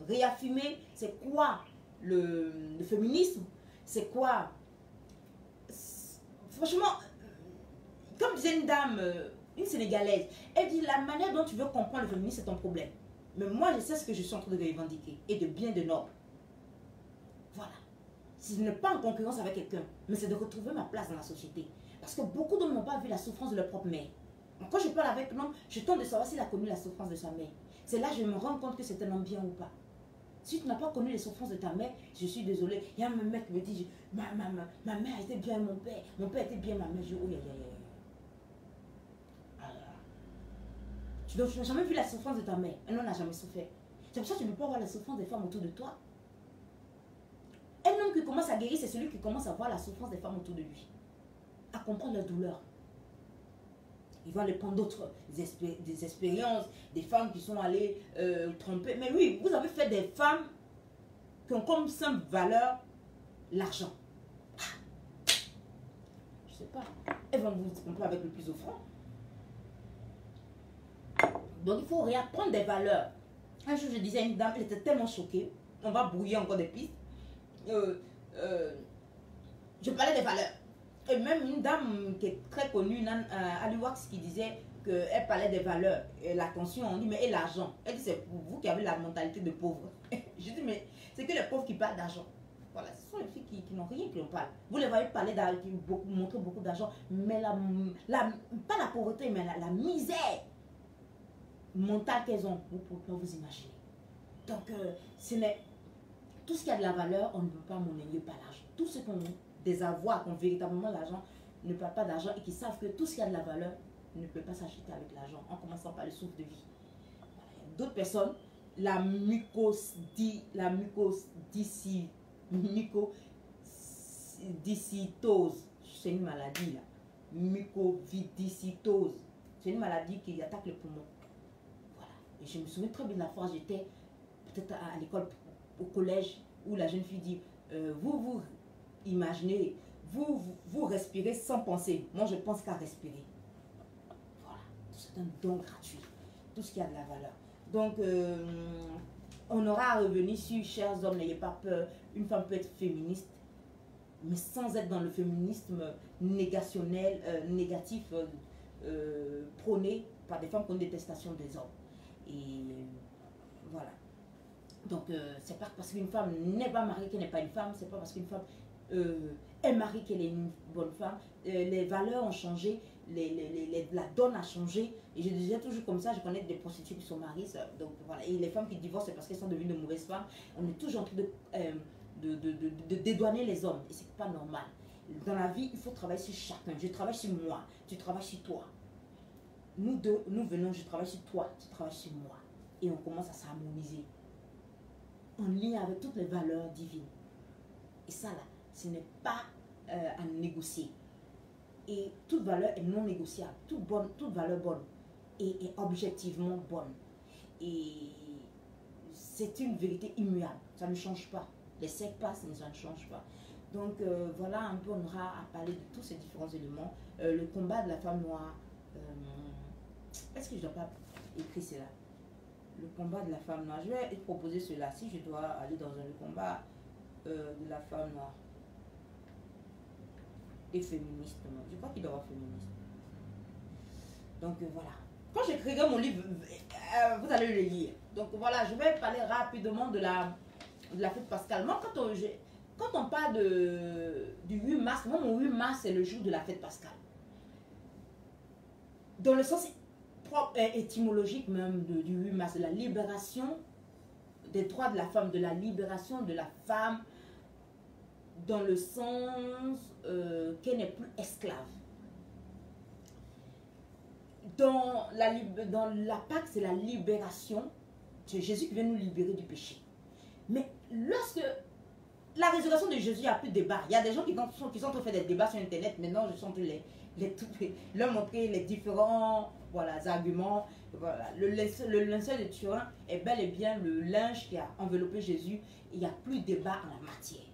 réaffirmer c'est quoi le féminisme, c'est quoi. Franchement, comme disait une dame, une Sénégalaise, elle dit la manière dont tu veux comprendre le féminisme, c'est ton problème. Mais moi, je sais ce que je suis en train de revendiquer, et de bien, de noble. Voilà. Ce n'est pas en concurrence avec quelqu'un, mais c'est de retrouver ma place dans la société. Parce que beaucoup d'hommes n'ont pas vu la souffrance de leur propre mère. Donc, quand je parle avec un homme, je tente de savoir s'il a connu la souffrance de sa mère. C'est là que je me rends compte que c'est un homme bien ou pas. Si tu n'as pas connu les souffrances de ta mère, je suis désolée. Il y a un mec qui me dit, ma mère était bien mon père était bien ma mère. Je dis, oh, donc tu n'as jamais vu la souffrance de ta mère. Elle n'en a jamais souffert. C'est pour ça que tu ne peux pas voir la souffrance des femmes autour de toi. Un homme qui commence à guérir, c'est celui qui commence à voir la souffrance des femmes autour de lui. À comprendre leur douleur. Il va aller prendre des expériences, des femmes qui sont allées tromper. Mais oui, vous avez fait des femmes qui ont comme simple valeur l'argent. Je sais pas. Elles vont vous tromper avec le plus offrant. Donc il faut réapprendre des valeurs. Un jour je disais à une dame, elle était tellement choquée. On va brouiller encore des pistes. Je parlais des valeurs. Et même une dame qui est très connue, Ali Wax, qui disait qu'elle parlait des valeurs. Et l'attention, on dit, mais et l'argent? Elle dit, c'est vous qui avez la mentalité de pauvre. Je dis, mais c'est que les pauvres qui parlent d'argent. Voilà, ce sont les filles qui n'ont rien qui en parlent. Vous les voyez parler d'argent, montrer beaucoup d'argent, mais pas la pauvreté, mais la misère mentale qu'elles ont, vous ne pouvez pas vous imaginer. Donc, tout ce qui a de la valeur, on ne peut pas monnayer par l'argent. Tout ce qu'on des avoirs qui ont véritablement l'argent ne parlent pas d'argent et qui savent que tout ce qui a de la valeur ne peut pas s'acheter avec l'argent, en commençant par le souffle de vie. Voilà. D'autres personnes, la mucoviscidose, c'est une maladie là. Mucoviscidose, c'est une maladie qui attaque le poumon. Voilà. Et je me souviens très bien de la fois, j'étais peut-être à l'école, au collège, où la jeune fille dit, vous imaginez, vous respirez sans penser. Moi, je pense qu'à respirer. Voilà. C'est un don gratuit. Tout ce qui a de la valeur. Donc, on aura à revenir sur, chers hommes, n'ayez pas peur. Une femme peut être féministe, mais sans être dans le féminisme négationnel, négatif, prôné par des femmes qui ont une détestation des hommes. Et voilà. Donc, c'est pas parce qu'une femme n'est pas mariée qu'elle n'est pas une femme. C'est pas parce qu'une femme est mariée qu'elle est une bonne femme. Les valeurs ont changé. la donne a changé. Et je disais toujours comme ça, je connais des prostituées qui sont mariées. Donc voilà. Et les femmes qui divorcent, c'est parce qu'elles sont devenues de mauvaises femmes. On est toujours en train de dédouaner les hommes. Et c'est pas normal. Dans la vie, il faut travailler sur chacun. Je travaille sur moi, tu travailles sur toi. Nous deux, nous venons, je travaille sur toi, tu travailles sur moi. Et on commence à s'harmoniser. En lien avec toutes les valeurs divines. Et ça là, ce n'est pas à négocier. Et toute valeur est non négociable. Toute valeur bonne est objectivement bonne. Et c'est une vérité immuable. Ça ne change pas. Les siècles passent, mais ça ne change pas. Donc voilà un peu, on aura à parler de tous ces différents éléments. Le combat de la femme noire. Est-ce que je ne dois pas écrire cela? Le combat de la femme noire. Je vais proposer cela. Si je dois aller dans le combat de la femme noire. Et féministe. Je crois qu'il doit y avoir féministe. Donc voilà. Quand j'écrirai mon livre, vous allez le lire. Donc voilà, je vais parler rapidement de la fête pascale. Moi, quand on parle du 8 mars, moi, mon 8 mars, c'est le jour de la fête pascale. Dans le sens propre et étymologique même du 8 mars, de la libération des droits de la femme, de la libération de la femme, dans le sens qu'elle n'est plus esclave. Dans la Pâque, c'est la libération. C'est Jésus qui vient nous libérer du péché. Mais lorsque la résurrection de Jésus, il n'y a plus de débat. Il y a des gens qui sont en train de faire des débats sur Internet. Maintenant, je sens leur montrer les différents arguments. Voilà. Le linceul de Turin est bel et bien le linge qui a enveloppé Jésus. Il n'y a plus de débat en la matière.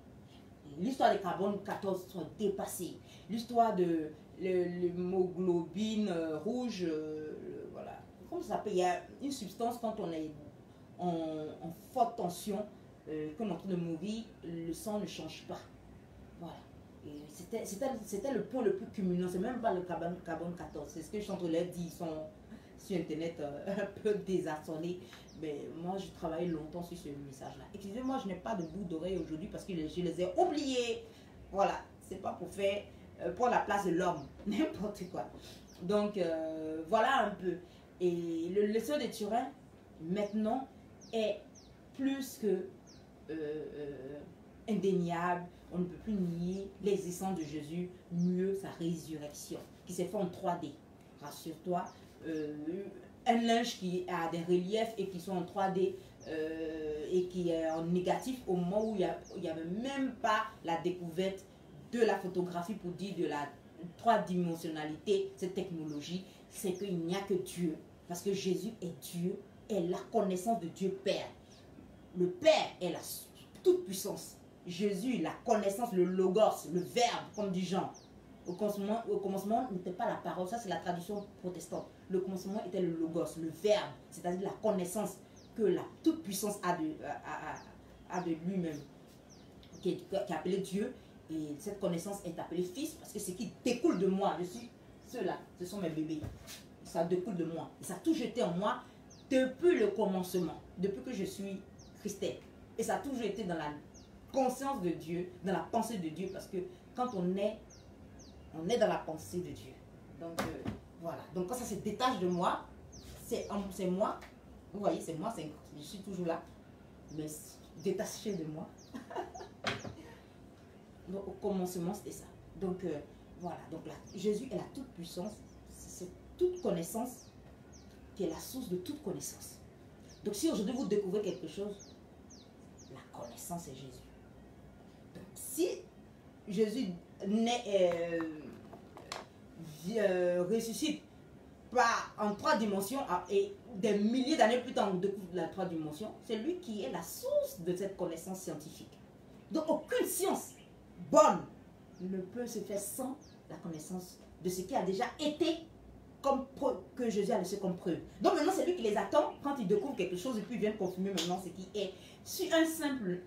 L'histoire des carbone 14 sont dépassées. L'histoire de l'hémoglobine rouge, voilà. Comment ça s'appelle? Il y a une substance quand on est en forte tension, qu'on est en train de mourir, le sang ne change pas. Voilà. C'était le point le plus culminant. C'est même pas le carbone 14. C'est ce que je suis en train de leur dire. Ils sont sur Internet un peu désarçonnés. Mais moi, je travaille longtemps sur ce message-là. Excusez-moi, je n'ai pas de bout d'oreille aujourd'hui parce que je les ai oubliés. Voilà. C'est pas pour faire pour la place de l'homme. N'importe quoi. Donc, voilà un peu. Et le leçon de Turin, maintenant, est plus que indéniable. On ne peut plus nier l'existence de Jésus, mieux sa résurrection, qui s'est fait en 3D. Rassure-toi, un linge qui a des reliefs et qui sont en 3D et qui est en négatif au moment où il n'y avait même pas la découverte de la photographie pour dire de la 3-dimensionnalité, cette technologie, c'est qu'il n'y a que Dieu. Parce que Jésus est Dieu, est la connaissance de Dieu Père. Le Père est la toute puissance. Jésus, la connaissance, le logos, le verbe, comme dit Jean. Au commencement n'était pas la parole, ça c'est la traduction protestante. Le commencement était le logos, le verbe, c'est-à-dire la connaissance que la toute puissance a de lui-même, qui est appelé Dieu. Et cette connaissance est appelée fils parce que ce qui découle de moi, ceux-là, ce sont mes bébés. Ça découle de moi. Et ça a toujours été en moi depuis le commencement, depuis que je suis chrétienne. Et ça a toujours été dans la conscience de Dieu, dans la pensée de Dieu, parce que quand on est dans la pensée de Dieu. Donc voilà. Donc quand ça se détache de moi, c'est moi. Vous voyez, c'est moi, je suis toujours là, mais détaché de moi. Donc au commencement, c'était ça. Donc voilà. Donc là, Jésus est la toute puissance, c'est toute connaissance qui est la source de toute connaissance. Donc si aujourd'hui vous découvrez quelque chose, la connaissance est Jésus. Donc si Jésus ressuscite pas en 3 dimensions et des milliers d'années plus tard on découvre la 3 dimensions, c'est lui qui est la source de cette connaissance scientifique. Donc aucune science bonne ne peut se faire sans la connaissance de ce qui a déjà été comme que Jésus a laissé comme preuve. Donc maintenant c'est lui qui les attend quand il découvre quelque chose et puis il vient confirmer maintenant ce qui est sur un simple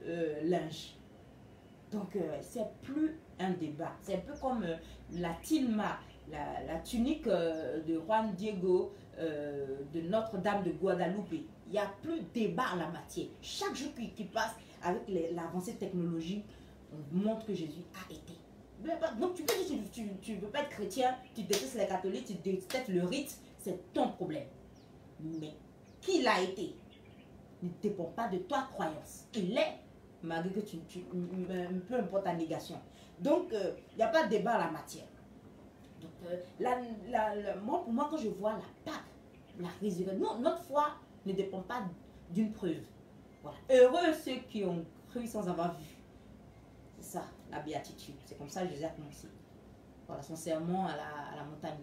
linge. Donc c'est plus un débat. C'est un peu comme la tilma, la tunique de Juan Diego de Notre-Dame de Guadalupe. Il n'y a plus de débat en la matière. Chaque jour qui passe avec l'avancée technologique, on montre que Jésus a été. Donc tu peux dire que tu ne veux pas être chrétien, tu détestes les catholiques, tu détestes le rite, c'est ton problème. Mais qui l'a été ne dépend pas de ta croyance. Il l'est, malgré que peu importe ta négation. Donc, il n'y a pas de débat à la matière. Donc, moi, pour moi, quand je vois la Pâque, la résurrection, notre foi ne dépend pas d'une preuve. Voilà. Heureux ceux qui ont cru sans avoir vu. C'est ça, la béatitude. C'est comme ça que Jésus a commencé. Voilà, son sermon à la montagne.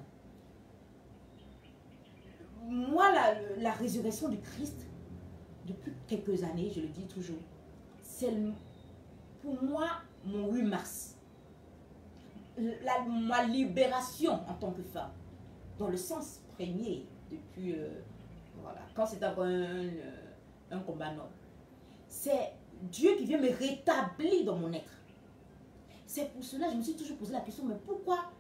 Moi, la résurrection du Christ, depuis quelques années, je le dis toujours, c'est pour moi mon 8 mars. Ma libération en tant que femme, dans le sens premier, depuis, voilà, quand c'est un combat noble. C'est Dieu qui vient me rétablir dans mon être. C'est pour cela que je me suis toujours posé la question, mais pourquoi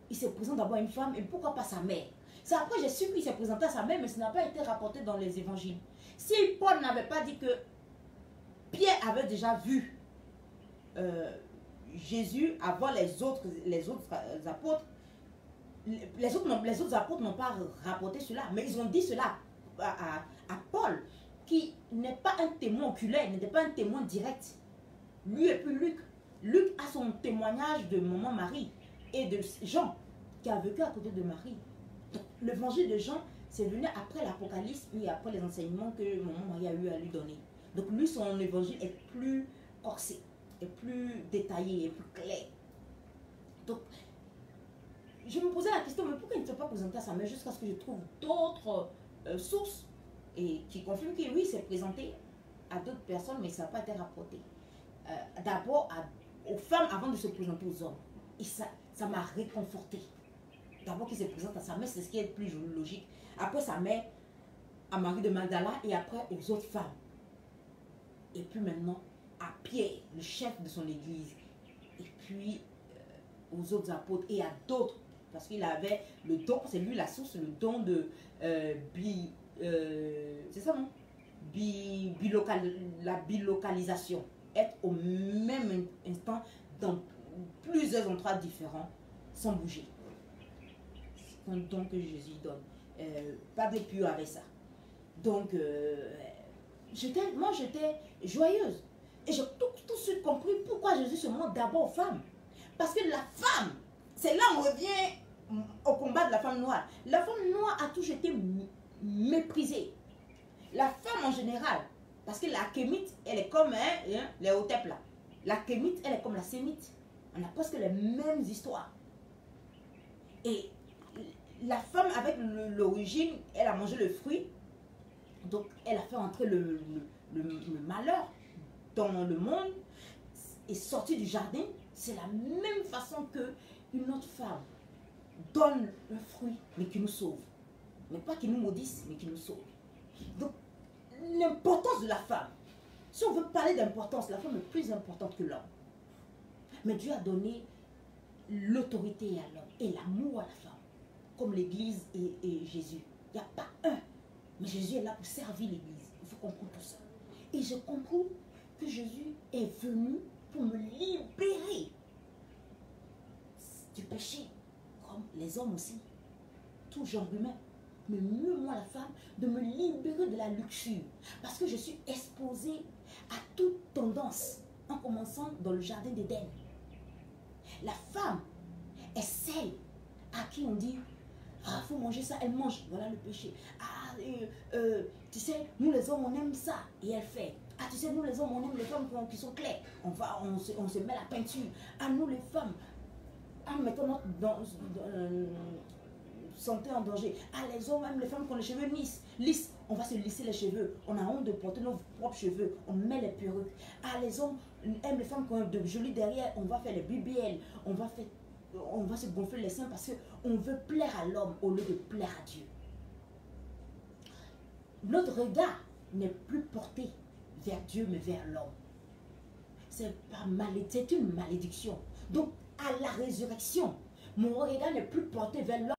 il s'est présenté d'abord à une femme et pourquoi pas sa mère? C'est après j'ai su qu'il s'est présenté à sa mère, mais ça n'a pas été rapporté dans les évangiles. Si Paul n'avait pas dit que Pierre avait déjà vu Jésus avant les autres apôtres, les autres apôtres n'ont pas rapporté cela, mais ils ont dit cela à Paul, qui n'est pas un témoin oculaire, n'était pas un témoin direct. Lui et puis Luc. Luc a son témoignage de maman Marie et de Jean, qui a vécu à côté de Marie. L'évangile de Jean, c'est venu après l'Apocalypse et après les enseignements que maman Marie a eu à lui donner. Donc lui, son évangile est plus corsé, est plus détaillé, est plus clair. Donc, je me posais la question, mais pourquoi il ne s'est pas présenté à sa mère jusqu'à ce que je trouve d'autres sources et qui confirment que oui, il s'est présenté à d'autres personnes, mais ça n'a pas été rapporté. D'abord aux femmes avant de se présenter aux hommes. Et ça m'a réconforté. D'abord qu'il se présente à sa mère, c'est ce qui est le plus logique. Après sa mère, à Marie de Magdala et après aux autres femmes. Et puis maintenant, à Pierre, le chef de son église. Et puis aux autres apôtres et à d'autres. Parce qu'il avait le don, c'est lui la source, le don de c'est ça non? La bilocalisation. Être au même instant dans plusieurs endroits différents sans bouger. C'est un don que Jésus donne. Pas de pur avec ça. Donc, moi j'étais joyeuse. Et j'ai tout de suite compris pourquoi Jésus se montre d'abord aux femmes. Parce que la femme, c'est là on revient au combat de la femme noire. La femme noire a toujours été méprisée. La femme en général, parce que la kémite, elle est comme les Hotep là. La kémite, elle est comme la sémite. On a presque les mêmes histoires. Et la femme, avec l'origine, elle a mangé le fruit. Donc, elle a fait entrer le malheur dans le monde. Et sortie du jardin, c'est la même façon que une autre femme donne le fruit, mais qui nous sauve. Mais pas qui nous maudisse, mais qui nous sauve. Donc, l'importance de la femme. Si on veut parler d'importance, la femme est plus importante que l'homme. Mais Dieu a donné l'autorité à l'homme et l'amour à la femme. Comme l'Église et Jésus. Il n'y a pas un. Mais Jésus est là pour servir l'Église. Il faut comprendre tout ça. Et j'ai compris que Jésus est venu pour me libérer du péché. Comme les hommes aussi. Tout genre humain. Mais mieux moi la femme, de me libérer de la luxure. Parce que je suis exposée à toute tendance. En commençant dans le jardin d'Éden. La femme est celle à qui on dit ah, faut manger ça, elle mange, voilà le péché. Ah, tu sais, nous les hommes on aime ça, et elle fait. Ah, tu sais, nous les hommes on aime les femmes qui sont claires. On se met la peinture. Ah, nous les femmes, ah, mettons notre santé en danger. Ah, les hommes aiment les femmes qui ont les cheveux lisses. On va se lisser les cheveux. On a honte de porter nos propres cheveux. On met les perruques. Ah, les hommes aiment les femmes qui ont de jolis derrière. On va faire les BBL. On va se gonfler les seins parce qu'on veut plaire à l'homme au lieu de plaire à Dieu. Notre regard n'est plus porté vers Dieu mais vers l'homme. C'est une malédiction. Donc, à la résurrection, mon regard n'est plus porté vers l'homme.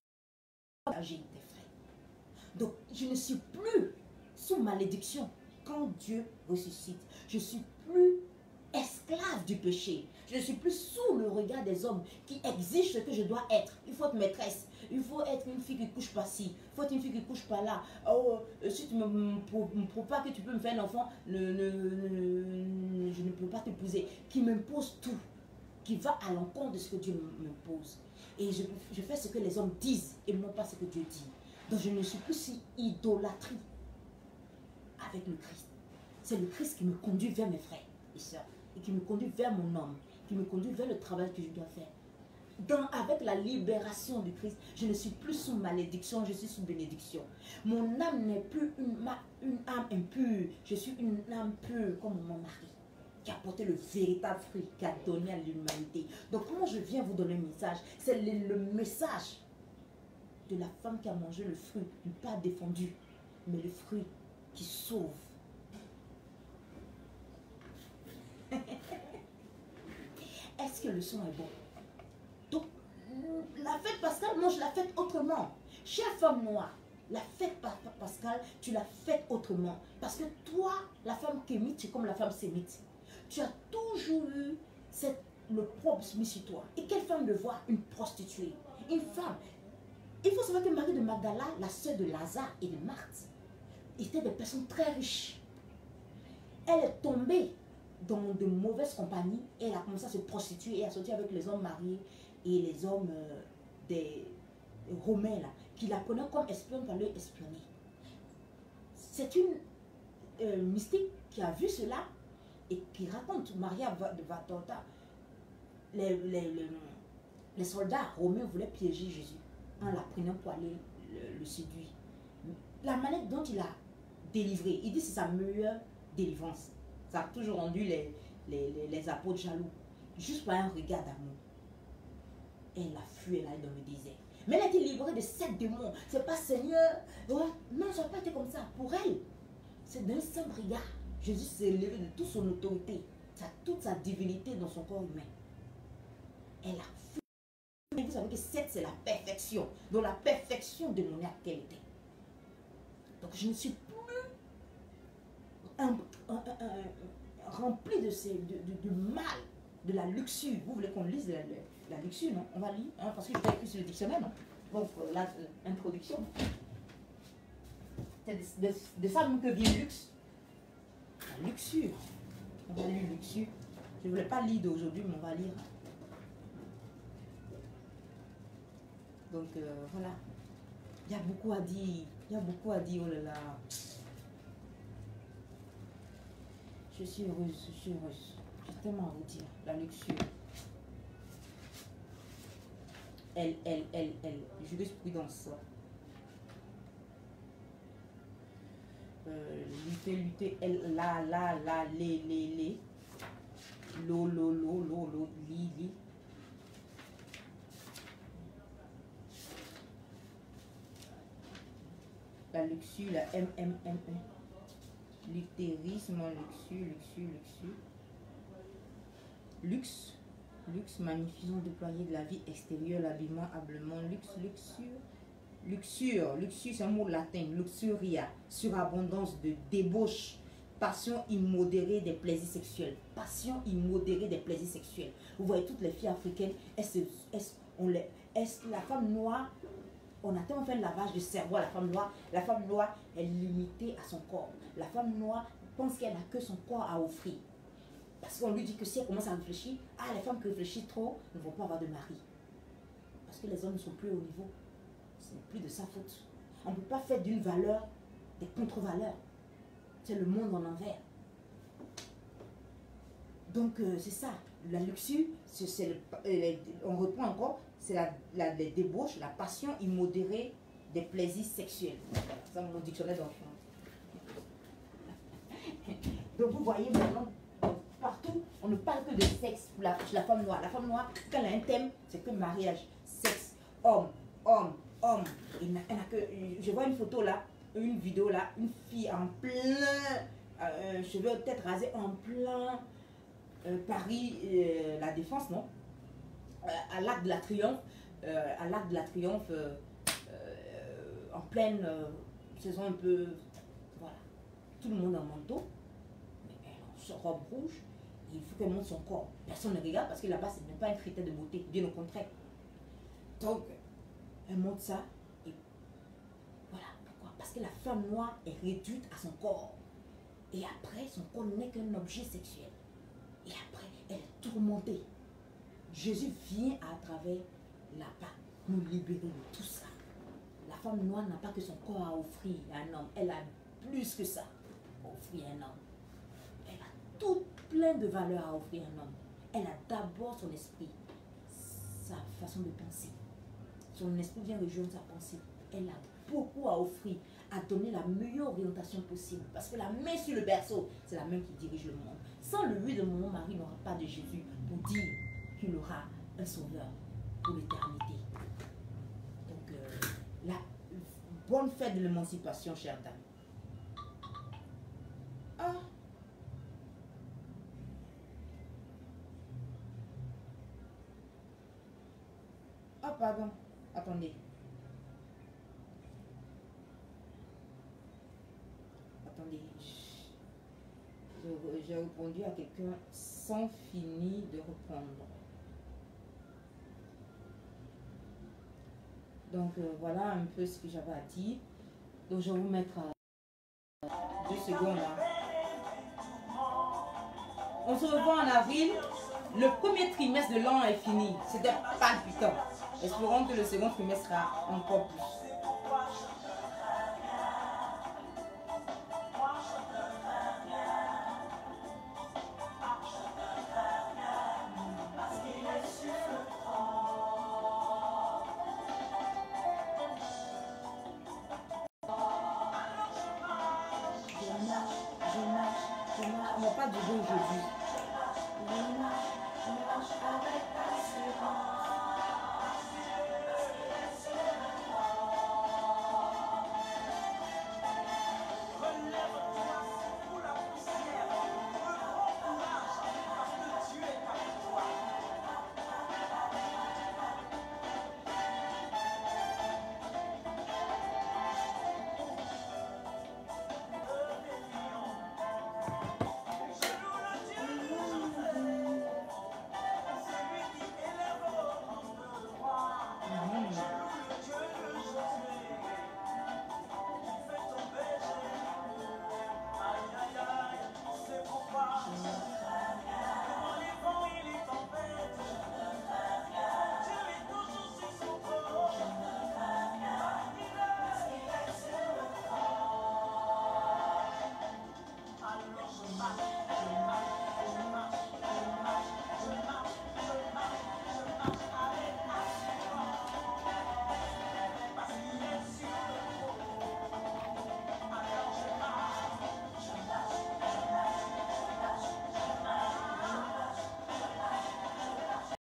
Donc, je ne suis plus sous malédiction quand Dieu ressuscite. Je ne suis plus esclave du péché. Je ne suis plus sous le regard des hommes qui exigent ce que je dois être. Il faut être maîtresse. Il faut être une fille qui couche pas ci. Il faut être une fille qui couche pas là. Oh, si tu me prouves pas que tu peux me faire un enfant, je ne peux pas t'épouser. Qui m'impose tout. Qui va à l'encontre de ce que Dieu m'impose. Et je fais ce que les hommes disent et non pas ce que Dieu dit. Donc je ne suis plus si idolâtrie avec le Christ. C'est le Christ qui me conduit vers mes frères et sœurs. Et qui me conduit vers mon homme. Qui me conduit vers le travail que je dois faire. Avec la libération du Christ, je ne suis plus sous malédiction, je suis sous bénédiction. Mon âme n'est plus une âme impure. Je suis une âme pure comme mon mari, qui a porté le véritable fruit, qui a donné à l'humanité. Donc comment je viens vous donner un message? C'est le message de la femme qui a mangé le fruit, pas défendu, mais le fruit qui sauve. Est-ce que le son est bon? Donc, la fête pascale, moi je la fête autrement. Chère femme noire, la fête pascale, tu la fêtes autrement. Parce que toi, la femme kémite, c'est comme la femme sémite. Tu as toujours eu le propre sur toi. Et quelle femme le voit? Une prostituée. Une femme. Il faut savoir que Marie de Magdala, la sœur de Lazare et de Marthe, étaient des personnes très riches. Elle est tombée dans de mauvaises compagnies et elle a commencé à se prostituer et à sortir avec les hommes mariés et les hommes des Romains là, qui la prenaient comme espionne pour leur espionner. C'est une mystique qui a vu cela et qui raconte, Maria de Vatorta, les soldats romains voulaient piéger Jésus en la prenant pour aller le séduire. La manière dont il a délivré, il dit que c'est sa meilleure délivrance. Ça a toujours rendu les apôtres jaloux, juste par un regard d'amour. Elle a fui, elle est dans le désert. Mais elle a été livrée de 7 démons. C'est pas Seigneur. Ouais. Non, ça n'a pas été comme ça. Pour elle, c'est d'un simple regard. Jésus s'est élevé de toute son autorité, toute sa divinité dans son corps humain. Elle a fui. Et vous savez que 7, c'est la perfection. Donc la perfection démoniaque qu'elle était. Donc je ne suis plus rempli de mal, de la luxure. Vous voulez qu'on lise la luxure, non? On va lire, hein, parce que je vais écrire sur le dictionnaire, non? Donc, l'introduction. C'est de ça même que vient luxe. La luxure. On va lire luxure. Je ne voulais pas lire d'aujourd'hui, mais on va lire. Donc, voilà. Il y a beaucoup à dire. Il y a beaucoup à dire, oh là là. Je suis heureuse, je suis heureuse. J'ai tellement à vous dire. La luxure. Jurisprudence. Lutter, les. Lo, li. La luxure, la MMM. Lutérisme, luxe, magnification déployée de la vie extérieure, l'habillement, habillement, luxure, c'est un mot latin, luxuria, surabondance de débauche, passion immodérée des plaisirs sexuels, Vous voyez toutes les filles africaines, la femme noire, on a tellement fait le lavage de cerveau à la femme noire est limitée à son corps. La femme noire pense qu'elle n'a que son corps à offrir. Parce qu'on lui dit que si elle commence à réfléchir, les femmes qui réfléchissent trop ne vont pas avoir de mari. Parce que les hommes ne sont plus au niveau. Ce n'est plus de sa faute. On ne peut pas faire d'une valeur des contre-valeurs. C'est le monde en envers. Donc c'est ça. La luxure, on reprend encore, c'est la débauche, la passion immodérée des plaisirs sexuels. C'est mon dictionnaire d'enfant. Donc vous voyez maintenant, partout, on ne parle que de sexe pour la femme noire. La femme noire, quand elle a un thème, c'est que mariage, sexe, homme. Je vois une photo là, une vidéo là, une fille en plein, cheveux peut-être rasés en plein Paris, la Défense, non? À l'Arc de la Triomphe, en pleine saison un peu, voilà, tout le monde en manteau, mais en robe rouge, Il faut qu'elle montre son corps. Personne ne regarde parce que là-bas, ce n'est pas un critère de beauté, bien au contraire. Donc, elle montre ça et voilà. Pourquoi? Parce que la femme noire est réduite à son corps. Et après, son corps n'est qu'un objet sexuel. Et après, elle est tourmentée. Jésus vient à travers là-bas nous libérer de tout ça. La femme noire n'a pas que son corps à offrir à un homme. Elle a plus que ça à offrir à un homme. Elle a tout plein de valeurs à offrir à un homme. Elle a d'abord son esprit, sa façon de penser. Son esprit vient rejoindre sa pensée. Elle a beaucoup à offrir, à donner la meilleure orientation possible. Parce que la main sur le berceau, c'est la main qui dirige le monde. Sans le oui de mon mari n'aura pas de Jésus pour dire qu'il aura un sauveur pour l'éternité. Donc, la bonne fête de l'émancipation, chère dame. Ah. Ah, pardon. Attendez. Attendez. J'ai répondu à quelqu'un sans finir de répondre. Donc, voilà un peu ce que j'avais à dire. Donc, je vais vous mettre 2 secondes là. On se revoit en avril. Le premier trimestre de l'an est fini. C'était palpitant. Espérons que le second trimestre sera encore plus. Je marche. On va pas durer aujourd'hui.